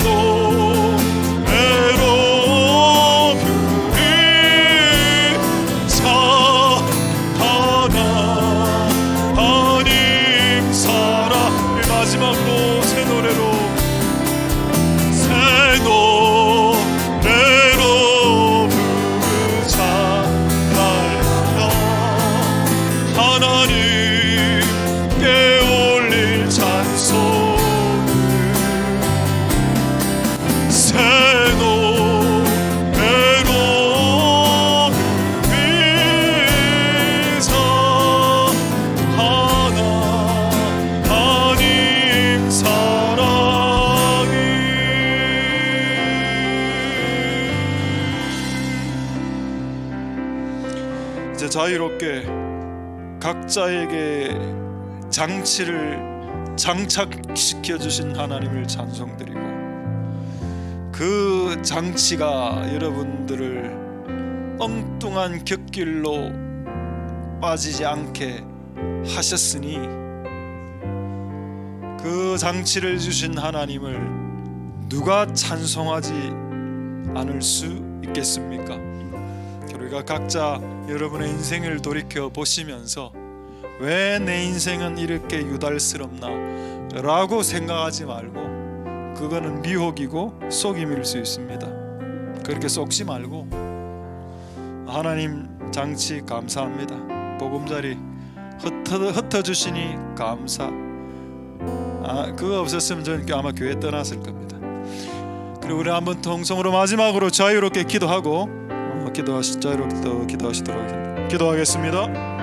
S1: 노래로 부르자 하나님 사랑. 마지막으로 새 노래로 부르자 날마다 하나님께 올릴 찬송을. 새 노래로 부르자 하나님 사랑이. 이제 자유롭게 각자에게 장치를 장착시켜 주신 하나님을 찬송드리고, 그 장치가 여러분들을 엉뚱한 곁길로 빠지지 않게 하셨으니 그 장치를 주신 하나님을 누가 찬송하지 않을 수 있겠습니까? 우리가 각자 여러분의 인생을 돌이켜 보시면서 왜 내 인생은 이렇게 유달스럽나 라고 생각하지 말고, 그거는 미혹이고 속임일 수 있습니다. 그렇게 속지 말고 하나님 장치 감사합니다. 보금자리 흩어주시니 감사. 그거 없었으면 저는 아마 교회 떠났을 겁니다. 그리고 우리 한번 통성으로 마지막으로 자유롭게 기도하고 자유롭게 기도하시도록 하겠습니다. 기도하겠습니다.